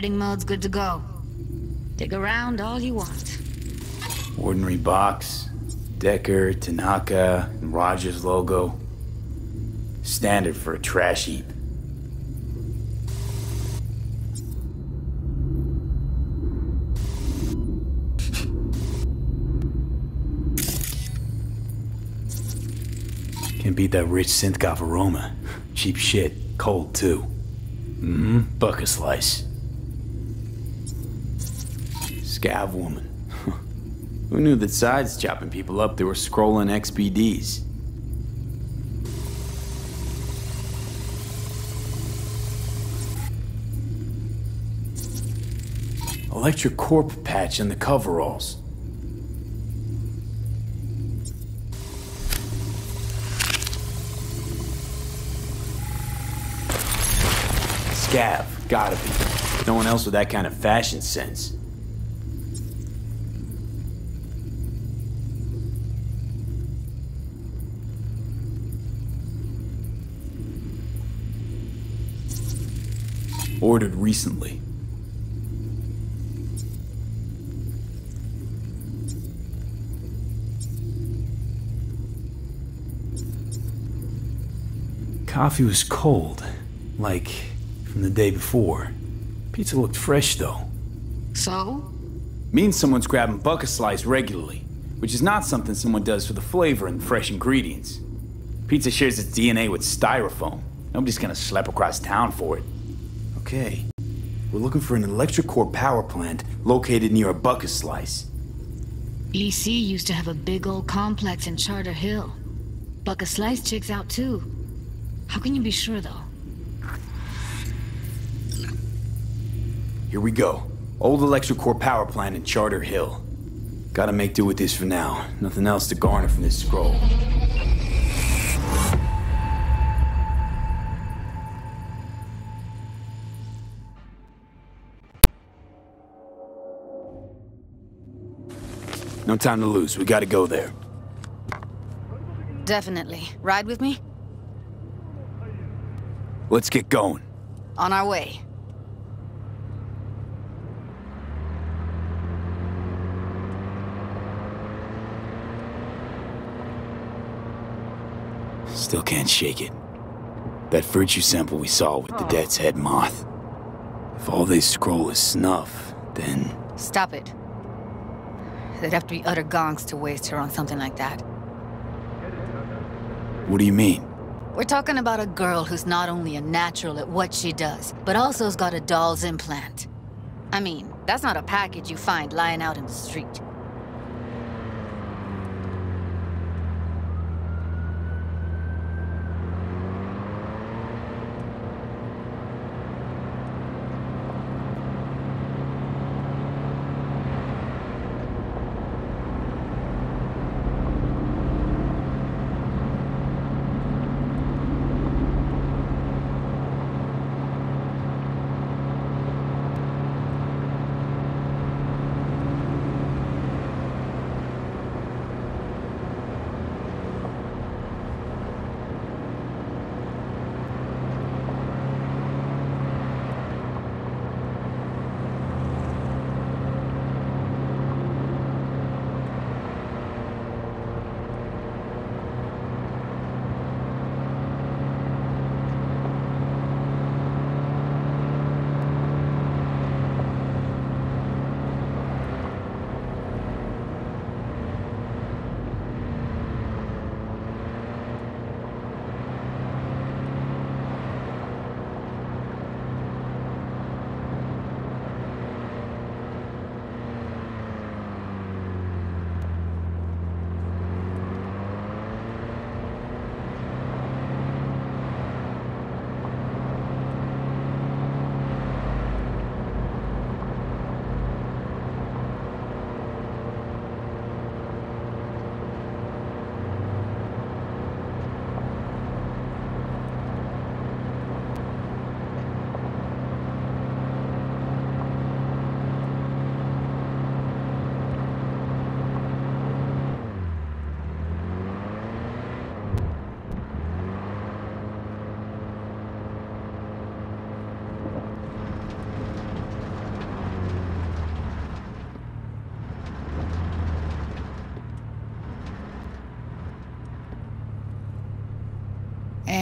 Editing mode's good to go. Dig around all you want. Ordinary box. Decker, Tanaka, and Rogers logo. Standard for a trash heap. Can't beat that rich synth-goth aroma. Cheap shit. Cold, too. Bucket slice. Scav woman. Who knew that sides chopping people up, they were scrolling XBDs? Electric corp patch in the coveralls. Scav, gotta be. No one else with that kind of fashion sense. Ordered recently. Coffee was cold, like from the day before. Pizza looked fresh though. So? Means someone's grabbing bucket slice regularly, which is not something someone does for the flavor and fresh ingredients. Pizza shares its DNA with styrofoam. Nobody's gonna schlep across town for it. Okay, we're looking for an electric core power plant located near a bucket slice. EC used to have a big old complex in Charter Hill. Bucket Slice checks out too. How can you be sure though? Here we go. Old electric core power plant in Charter Hill. Gotta make do with this for now. Nothing else to garner from this scroll. No time to lose. We gotta go there. Definitely. Ride with me? Let's get going. On our way. Still can't shake it. That virtue sample we saw with the Death's Head moth. If all they scroll is snuff, then... Stop it. They'd have to be utter gonks to waste her on something like that. What do you mean? We're talking about a girl who's not only a natural at what she does, but also has got a doll's implant. I mean, that's not a package you find lying out in the street.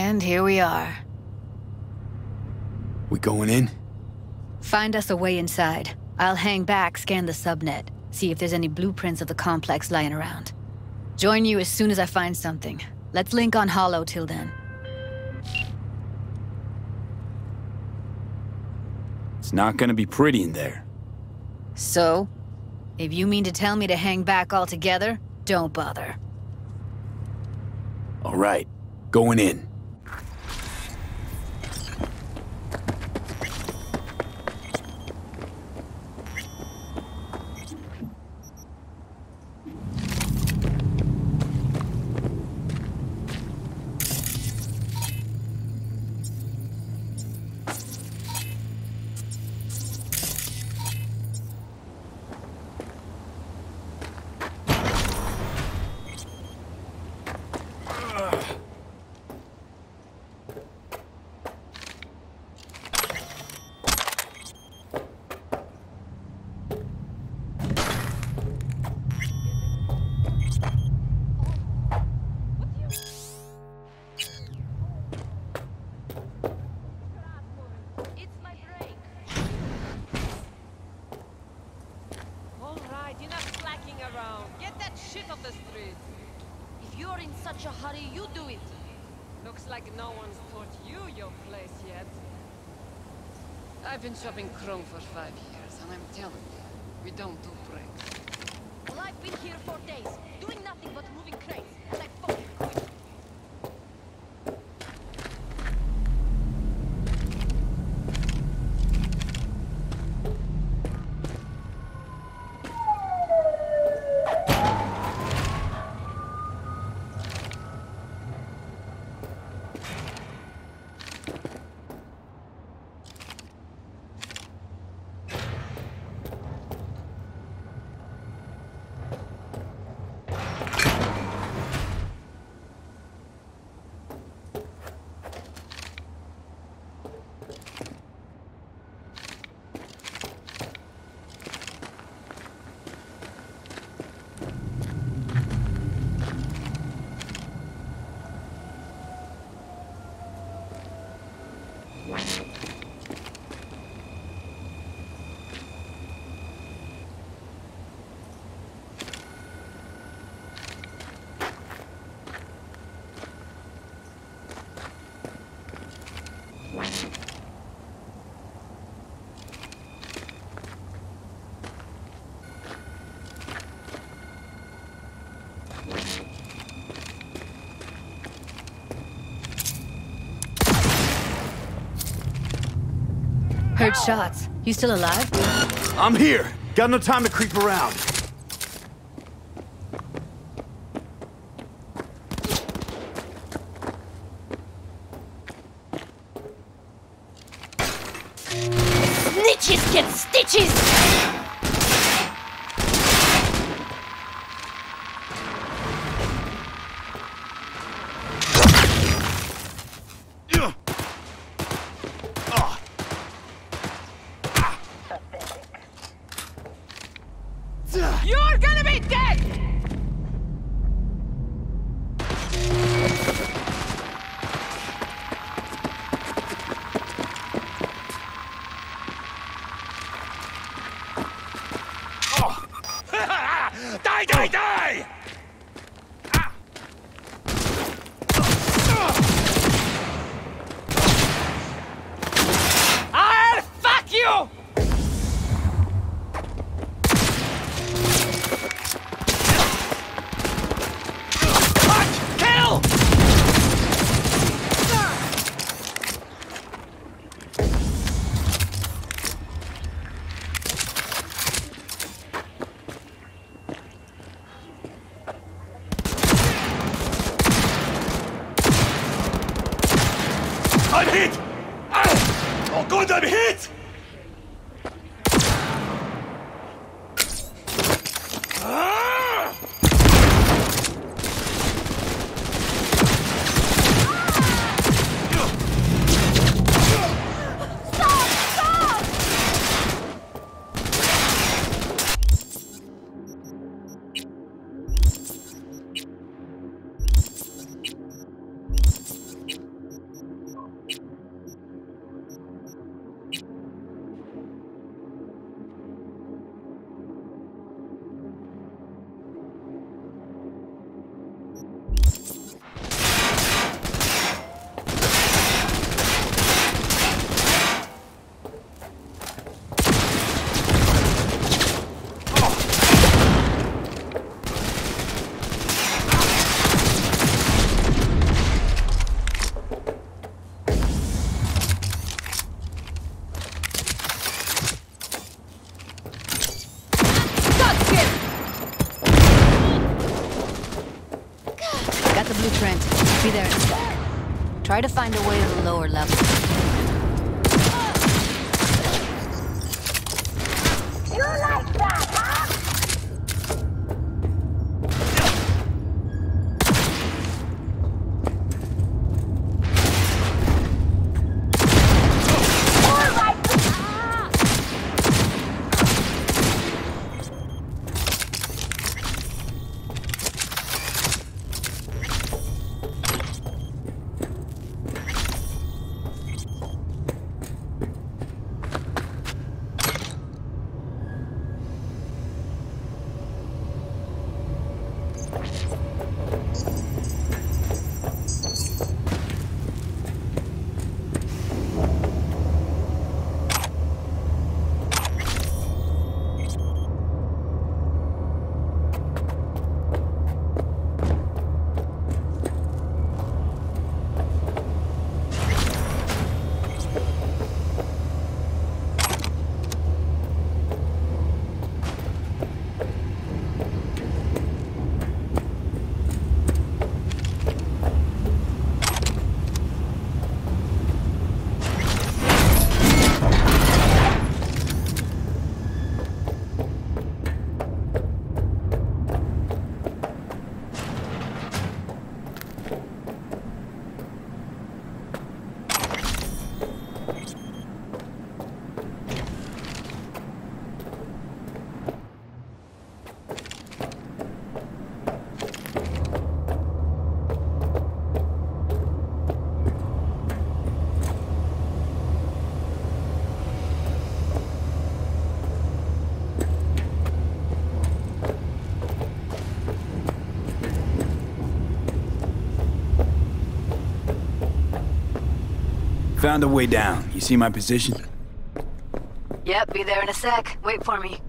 And here we are. We going in? Find us a way inside. I'll hang back, scan the subnet, see if there's any blueprints of the complex lying around. Join you as soon as I find something. Let's link on Hollow till then. It's not gonna be pretty in there. So? If you mean to tell me to hang back altogether, don't bother. All right, going in. I've been shopping Chrome for 5 years, and I'm telling you, we don't do breaks. Well, I've been here for days, doing nothing but moving crates, and I fucking quit. Heard shots. You still alive? I'm here. Got no time to creep around. Snitches get stitches! You're gonna be dead! Die, die, die! I'll fuck you! I'm hit! Oh God, I'm hit! blueprint. Be there in a sec. Try to find a way to the lower level. You like that, huh? Found a way down. You see my position? Yep, be there in a sec. Wait for me.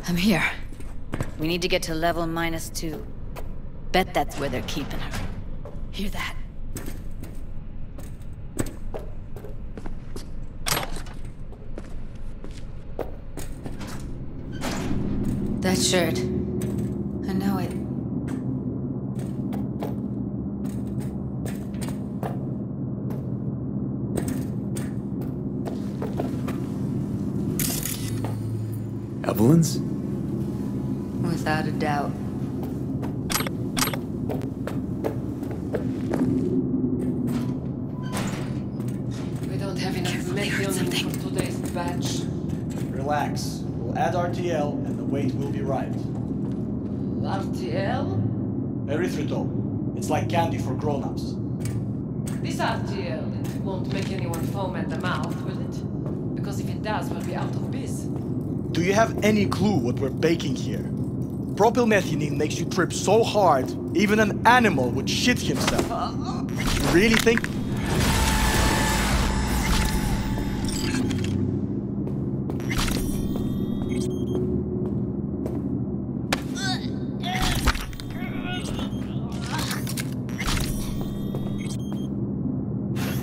I'm here. We need to get to level -2. Bet that's where they're keeping her. Hear that? That shirt. I know it. Evelyn's? Without a doubt. We don't have enough methionine for today's batch. Relax. We'll add RTL and the weight will be right. RTL? Erythritol. It's like candy for grown-ups. This RTL, it won't make anyone foam at the mouth, will it? Because if it does, we'll be out of biz. Do you have any clue what we're baking here? Propylmethionine makes you trip so hard, even an animal would shit himself. You really think?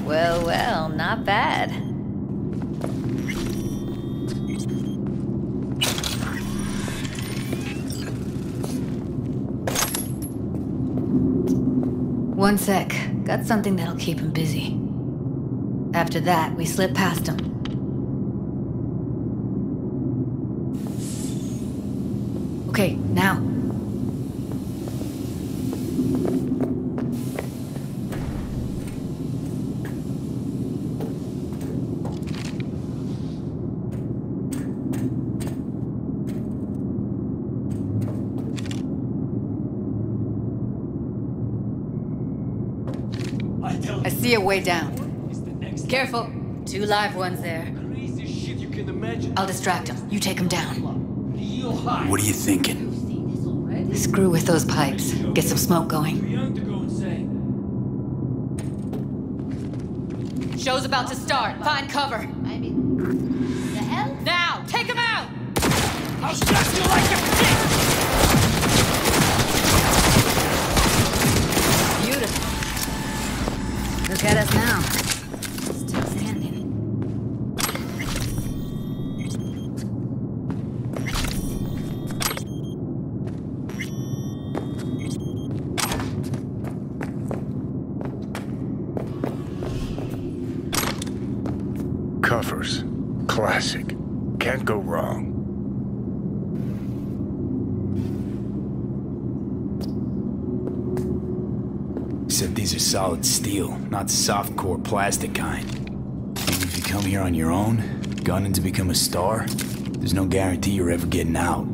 Well, well, not bad. One sec. Got something that'll keep him busy. After that, we slip past him. Okay, now. be a way down. Careful. 2 live ones there. I'll distract him. You take him down. What are you thinking? Screw with those pipes. Get some smoke going. Show's about to start. Find cover. The hell? Now! Take him out! I'll shut you like a pig! Beautiful. Look at us now. Still standing. Covers. Classic. Can't go wrong. Except these are solid steel, not soft-core plastic kind. Even if you come here on your own, gunning to become a star, there's no guarantee you're ever getting out.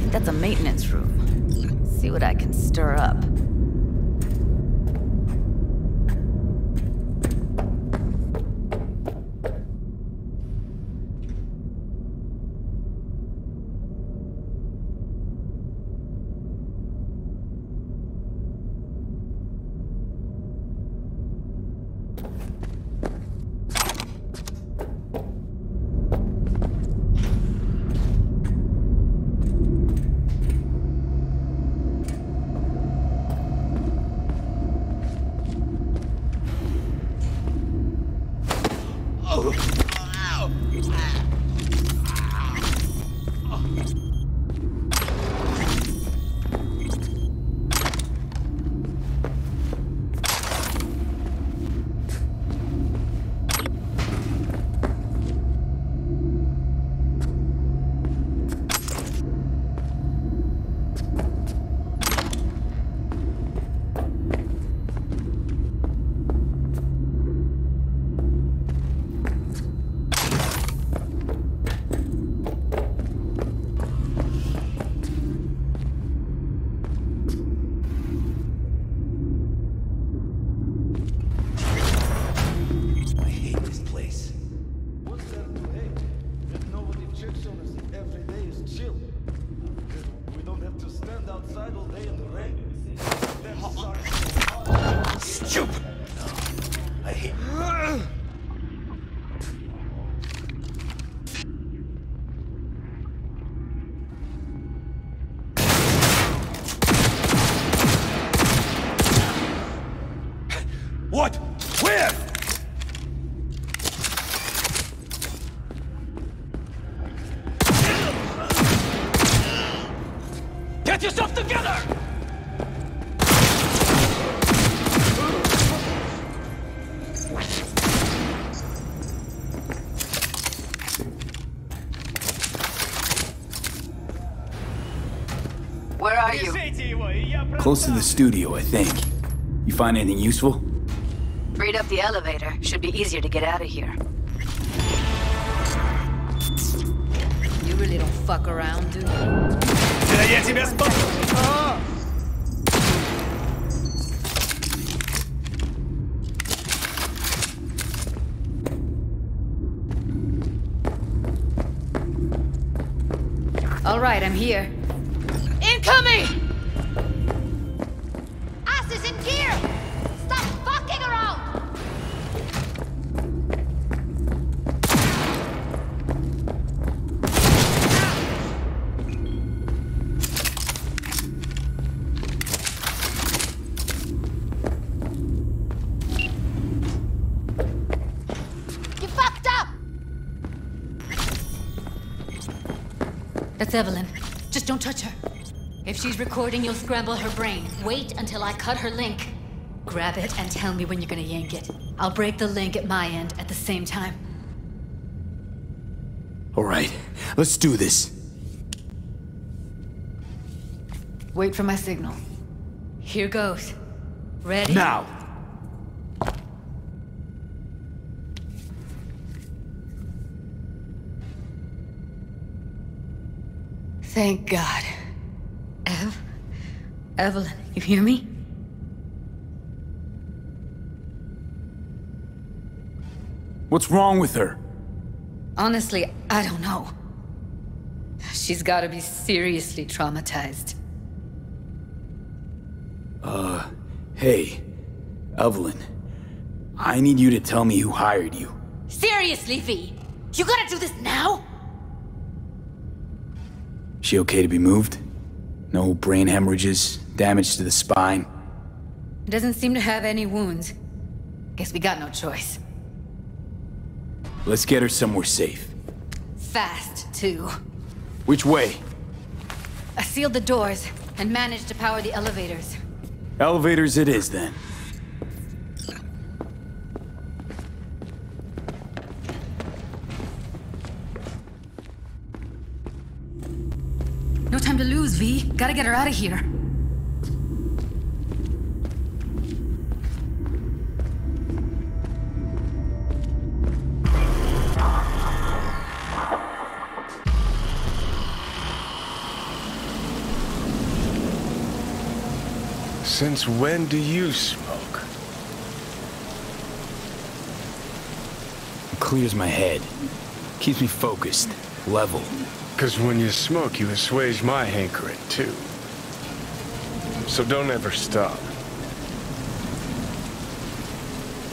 That's a maintenance room. See what I can stir up. Stupid! I hate What? Where? Get yourself together! Where are you? Close to the studio, I think. You find anything useful? Freed up the elevator. Should be easier to get out of here. You really don't fuck around, do you? Да я тебя спал! All right, I'm here. Incoming! Ass is in gear! Stop fucking around! You fucked up! That's Evelyn. Just don't touch her. If she's recording, you'll scramble her brain. Wait until I cut her link. Grab it and tell me when you're gonna yank it. I'll break the link at my end at the same time. All right, let's do this. Wait for my signal. Here goes. Ready? Now! Thank God. Evelyn, you hear me? What's wrong with her? Honestly, I don't know. She's gotta be seriously traumatized. Hey, Evelyn. I need you to tell me who hired you. Seriously, V? You gotta do this now? She okay to be moved? No brain hemorrhages, damage to the spine? Doesn't seem to have any wounds. Guess we got no choice. Let's get her somewhere safe. Fast, too. Which way? I sealed the doors and managed to power the elevators. Elevators it is, then. No time to lose, V. Gotta get her out of here. Since when do you smoke? It clears my head. Keeps me focused, level. Because when you smoke, you assuage my hankering, too. So don't ever stop.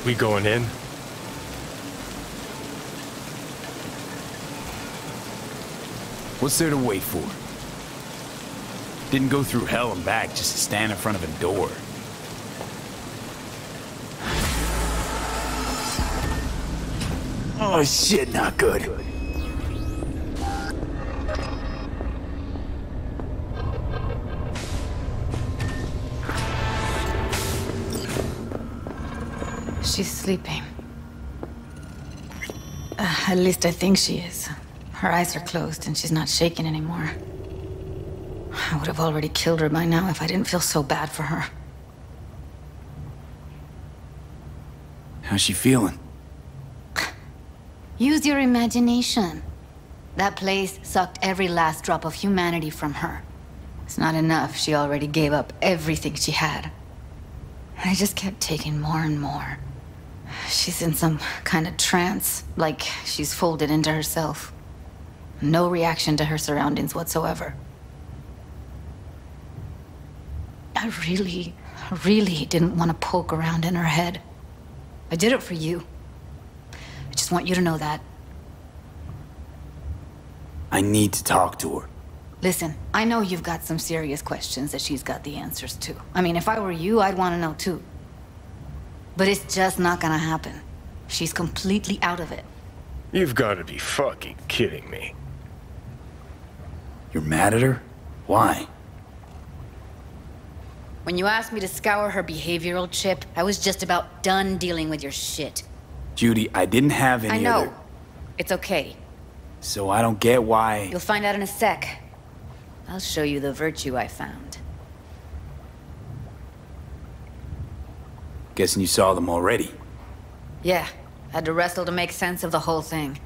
We going in? What's there to wait for? Didn't go through hell and back just to stand in front of a door. Oh shit, not good. She's sleeping. At least I think she is. Her eyes are closed and she's not shaking anymore. I would have already killed her by now if I didn't feel so bad for her. How's she feeling? Use your imagination. That place sucked every last drop of humanity from her. It's not enough. She already gave up everything she had. I just kept taking more and more. She's in some kind of trance, like she's folded into herself. No reaction to her surroundings whatsoever. I really didn't want to poke around in her head. I did it for you. I just want you to know that. I need to talk to her. Listen, I know you've got some serious questions that she's got the answers to. I mean, if I were you, I'd want to know too. But it's just not gonna happen. She's completely out of it. You've got to be fucking kidding me. You're mad at her? Why? When you asked me to scour her behavioral chip, I was just about done dealing with your shit. Judy, I didn't have any I know. other... It's okay. So I don't get why... You'll find out in a sec. I'll show you the virtue I found. Guessing you saw them already. Yeah, had to wrestle to make sense of the whole thing.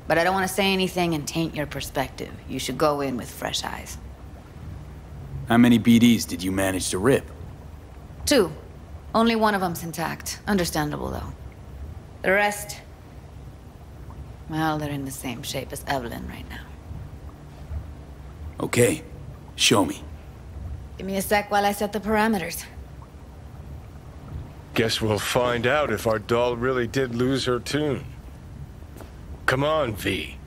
But I don't want to say anything and taint your perspective. You should go in with fresh eyes. How many BDs did you manage to rip? 2. Only one of them's intact. Understandable, though. The rest... well, they're in the same shape as Evelyn right now. Okay. Show me. Give me a sec while I set the parameters. Guess we'll find out if our doll really did lose her tune. Come on, V.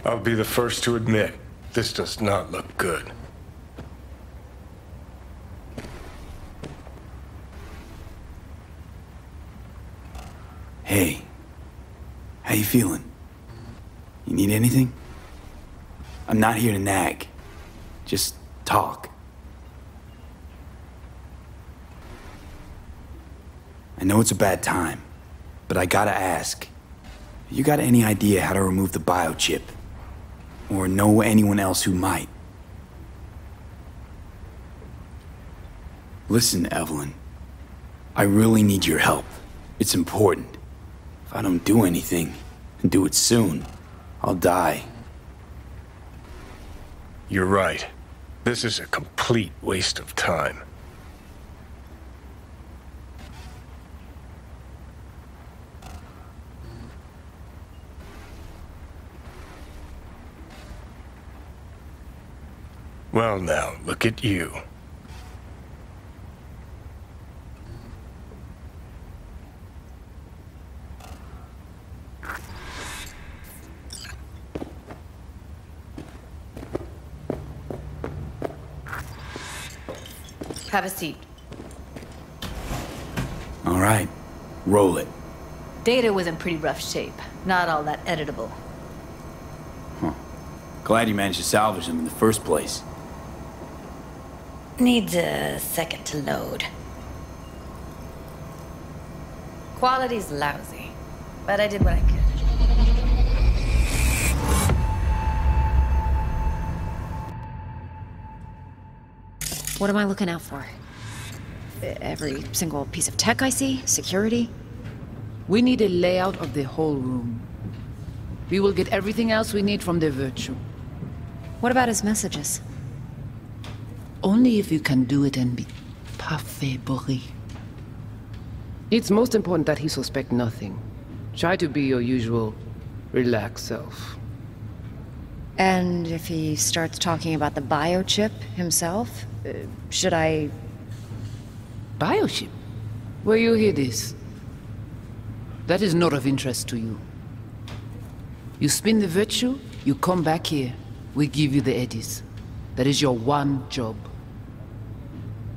I'll be the first to admit, this does not look good. Hey. How you feeling? You need anything? I'm not here to nag. Just talk. I know it's a bad time, but I gotta ask. You got any idea how to remove the biochip? Or know anyone else who might? Listen, Evelyn. I really need your help. It's important. If I don't do anything, and do it soon, I'll die. You're right. This is a complete waste of time. Well now, look at you. Have a seat. All right, roll it. Data was in pretty rough shape. Not all that editable. Huh. Glad you managed to salvage them in the first place. Needs a second to load. Quality's lousy, but I did what I could. What am I looking out for? Every single piece of tech I see? Security? We need a layout of the whole room. We will get everything else we need from the virtue. What about his messages? Only if you can do it and be parfait bourré. It's most important that he suspect nothing. Try to be your usual, relaxed self. And if he starts talking about the biochip himself, should I... Biochip? Where you hear this? That is not of interest to you. You spin the virtue, you come back here. We give you the eddies. That is your one job.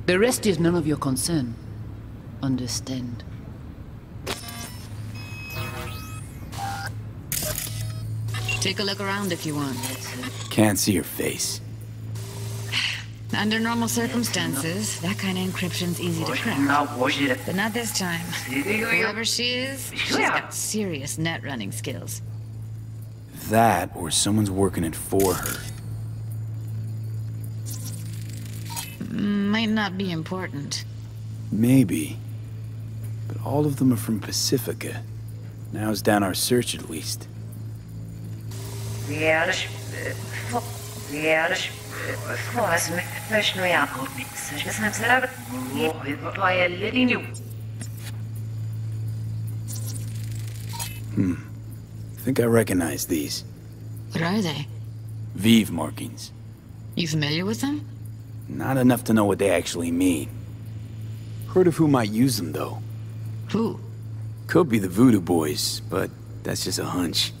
The rest is none of your concern. Understand? Take a look around if you want. Can't see your face. Under normal circumstances, that kind of encryption's easy to crack. But not this time. Whoever she is, she's got serious net running skills. That, or someone's working it for her. Might not be important. Maybe. But all of them are from Pacifica. Narrows down our search at least. I think I recognize these. What are they? Vive markings. You familiar with them? Not enough to know what they actually mean. Heard of who might use them, though. Who? Could be the Voodoo Boys, but that's just a hunch.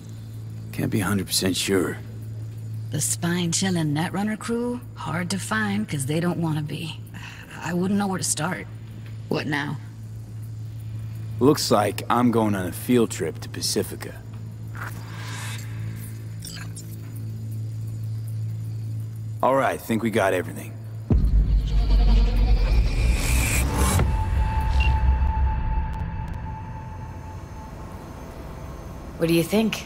Can't be 100% sure. The spine-chilling Netrunner crew? Hard to find, because they don't want to be. I wouldn't know where to start. What now? Looks like I'm going on a field trip to Pacifica. All right, think we got everything. What do you think?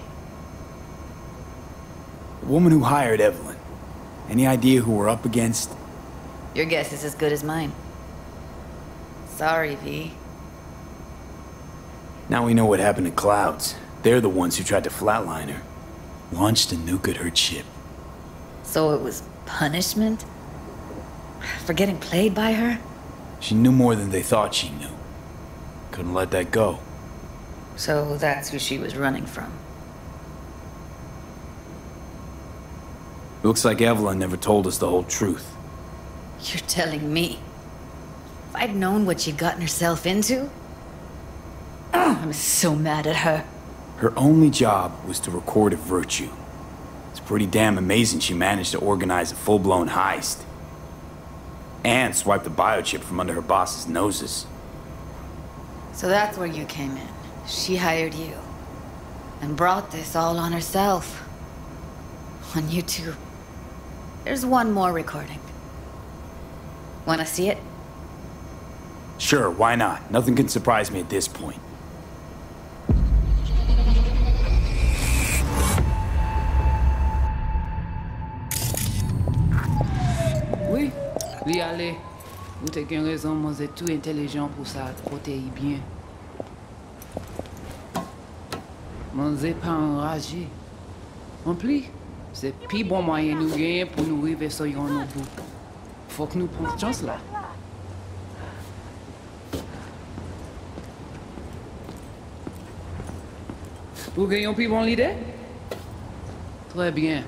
The woman who hired Evelyn. Any idea who we're up against? Your guess is as good as mine. Sorry, V. Now we know what happened to Clouds. They're the ones who tried to flatline her. Launched a nuke at her ship. So it was punishment? For getting played by her? She knew more than they thought she knew. Couldn't let that go. So that's who she was running from. Looks like Evelyn never told us the whole truth. You're telling me? If I'd known what she'd gotten herself into? Oh, I'm so mad at her. Her only job was to record a virtue. It's pretty damn amazing she managed to organize a full-blown heist. And swipe the biochip from under her boss's noses. So that's where you came in. She hired you. And brought this all on herself. on YouTube. There's one more recording. Wanna see it? Sure, why not? Nothing can surprise me at this point. Oui, li ale. Ou te gen raison, moi c'est tout intelligent pour ça, protéger bien. Moi c'est pas enragé. En plus, c'est plus bon moyen nous gagner pour nous arriver sur yon au bout. Faut que nous prenions chance là. Vous gagnez plus bon l'idée? Très bien.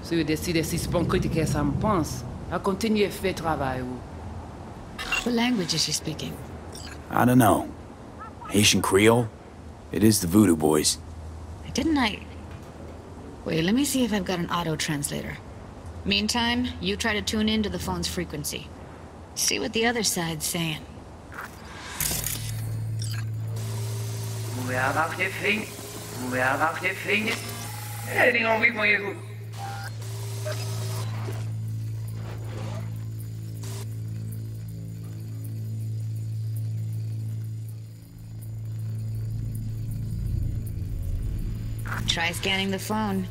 Si vous décidez si c'est bon critiquer ça me pense, à continuer à faire travail. What language is she speaking? I don't know. Haitian Creole? It is the Voodoo Boys. Didn't I? Wait, let me see if I've got an auto-translator. Meantime, you try to tune into the phone's frequency. See what the other side's saying. Vous avoir des filles. Vous avoir des filles. Elle est envie pour vous. Try scanning the phone.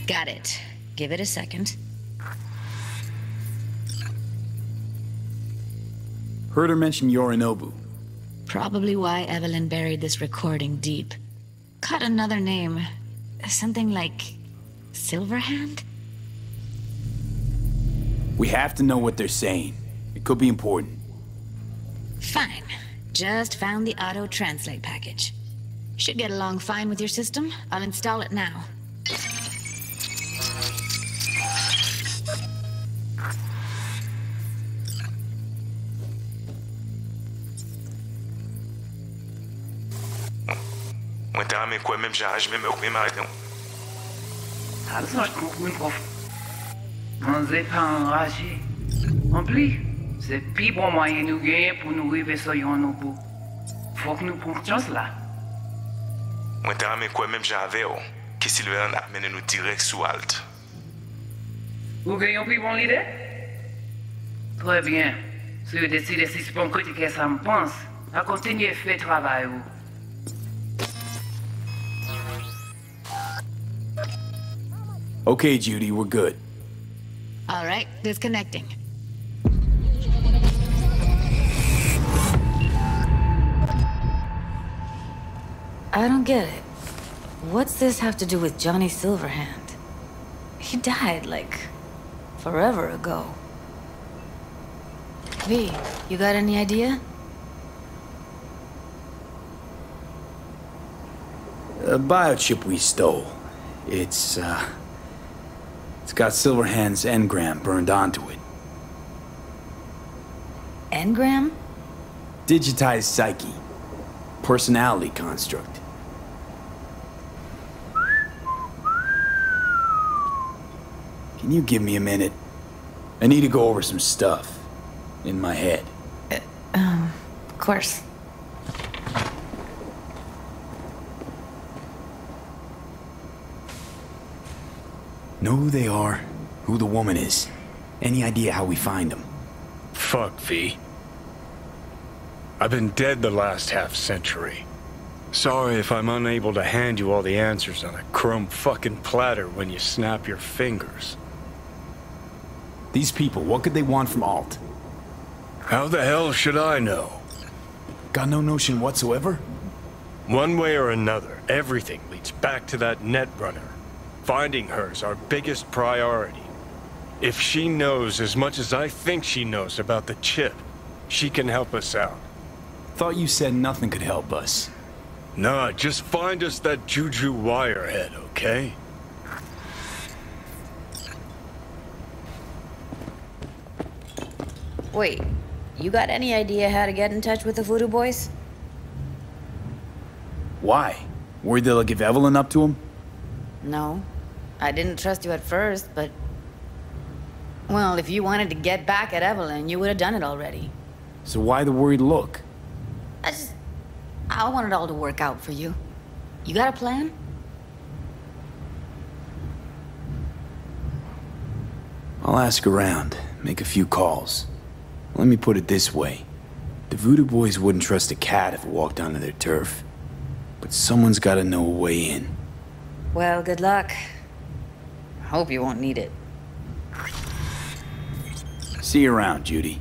Got it. Give it a second. Heard her mention Yorinobu. Probably why Evelyn buried this recording deep. Caught another name. Something like Silverhand? We have to know what they're saying. It could be important. Fine. Just found the auto-translate package. Should get along fine with your system. I'll install it now. Moi, t'as mais quoi, même j'arrache même au même arrêt. Ça, je comprends, prof. On n'est pas enragé. En plus, c'est plus bon moyen nous gagner pour nous arriver sur yon au bout. Faut que nous prenions chance là. Moi, t'as mais quoi, même j'avais, que si le a amené nous direct sous Alt. Vous gagnez plus bon l'idée? Très bien. Si vous décidez si c'est bon critiquer ça me pense, à continuer à faire travail. Okay, Judy, we're good. All right, disconnecting. I don't get it. What's this have to do with Johnny Silverhand? He died, like, forever ago. V, you got any idea? A biochip we stole. It's got Silverhand's engram burned onto it. Engram? Digitized psyche. Personality construct. Can you give me a minute? I need to go over some stuff in my head. Of course. Know who they are, who the woman is. Any idea how we find them? Fuck, V. I've been dead the last half-century. Sorry if I'm unable to hand you all the answers on a chrome fucking platter when you snap your fingers. These people, what could they want from Alt? How the hell should I know? Got no notion whatsoever? One way or another, everything leads back to that Netrunner. Finding her's our biggest priority. If she knows as much as I think she knows about the chip, she can help us out. Thought you said nothing could help us. Nah, just find us that Juju wirehead, okay? Wait, you got any idea how to get in touch with the Voodoo Boys? Why? Worried they'll give Evelyn up to him? No. I didn't trust you at first, but... Well, if you wanted to get back at Evelyn, you would have done it already. So why the worried look? I want it all to work out for you. You got a plan? I'll ask around, make a few calls. Let me put it this way. The Voodoo Boys wouldn't trust a cat if it walked onto their turf. But someone's gotta know a way in. Well, good luck. I hope you won't need it. See you around, Judy.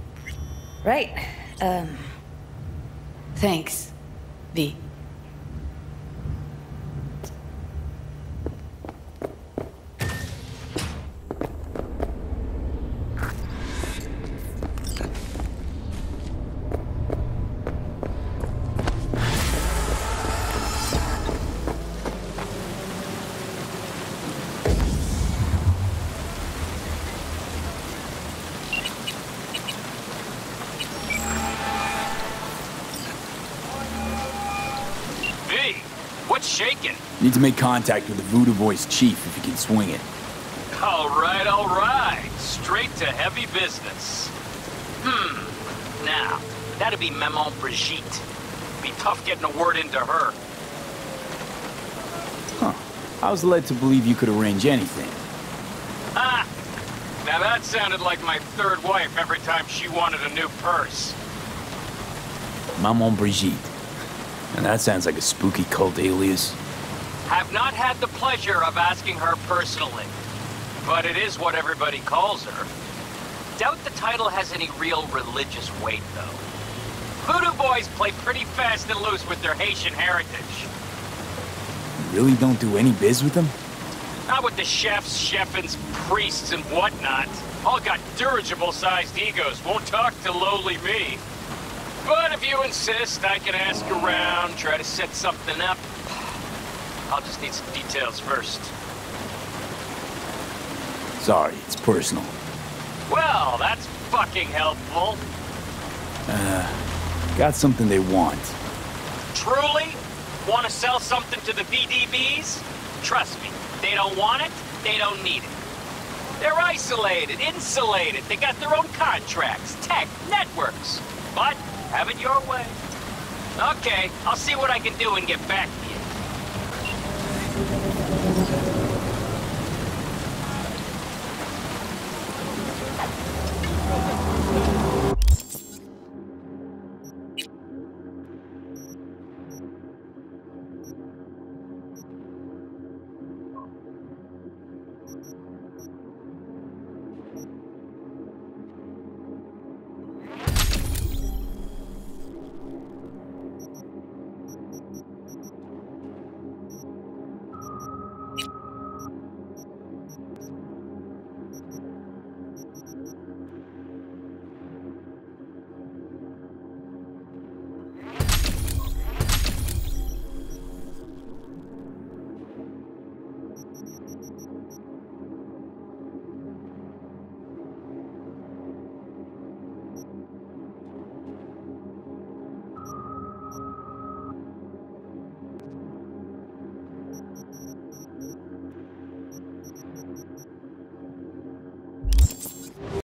Right. Thanks, V. What's shaking? Need to make contact with the Voodoo Boys chief if you can swing it. All right. Straight to heavy business. Now, that'd be Maman Brigitte. Be tough getting a word into her. Huh. I was led to believe you could arrange anything. Ah! Now that sounded like my third wife every time she wanted a new purse. Maman Brigitte. And that sounds like a spooky cult alias. Have not had the pleasure of asking her personally, but it is what everybody calls her. Doubt the title has any real religious weight, though. Voodoo Boys play pretty fast and loose with their Haitian heritage. You really don't do any biz with them? Not with the chefs, chefins, priests, and whatnot. All got dirigible-sized egos, won't talk to lowly me. But if you insist, I can ask around, try to set something up. I'll just need some details first. Sorry, it's personal. Well, that's fucking helpful. Got something they want. Truly? Want to sell something to the VDBs? Trust me, they don't want it, they don't need it. They're isolated, insulated, they got their own contracts, tech, networks. But have it your way. Okay, I'll see what I can do and get back to you.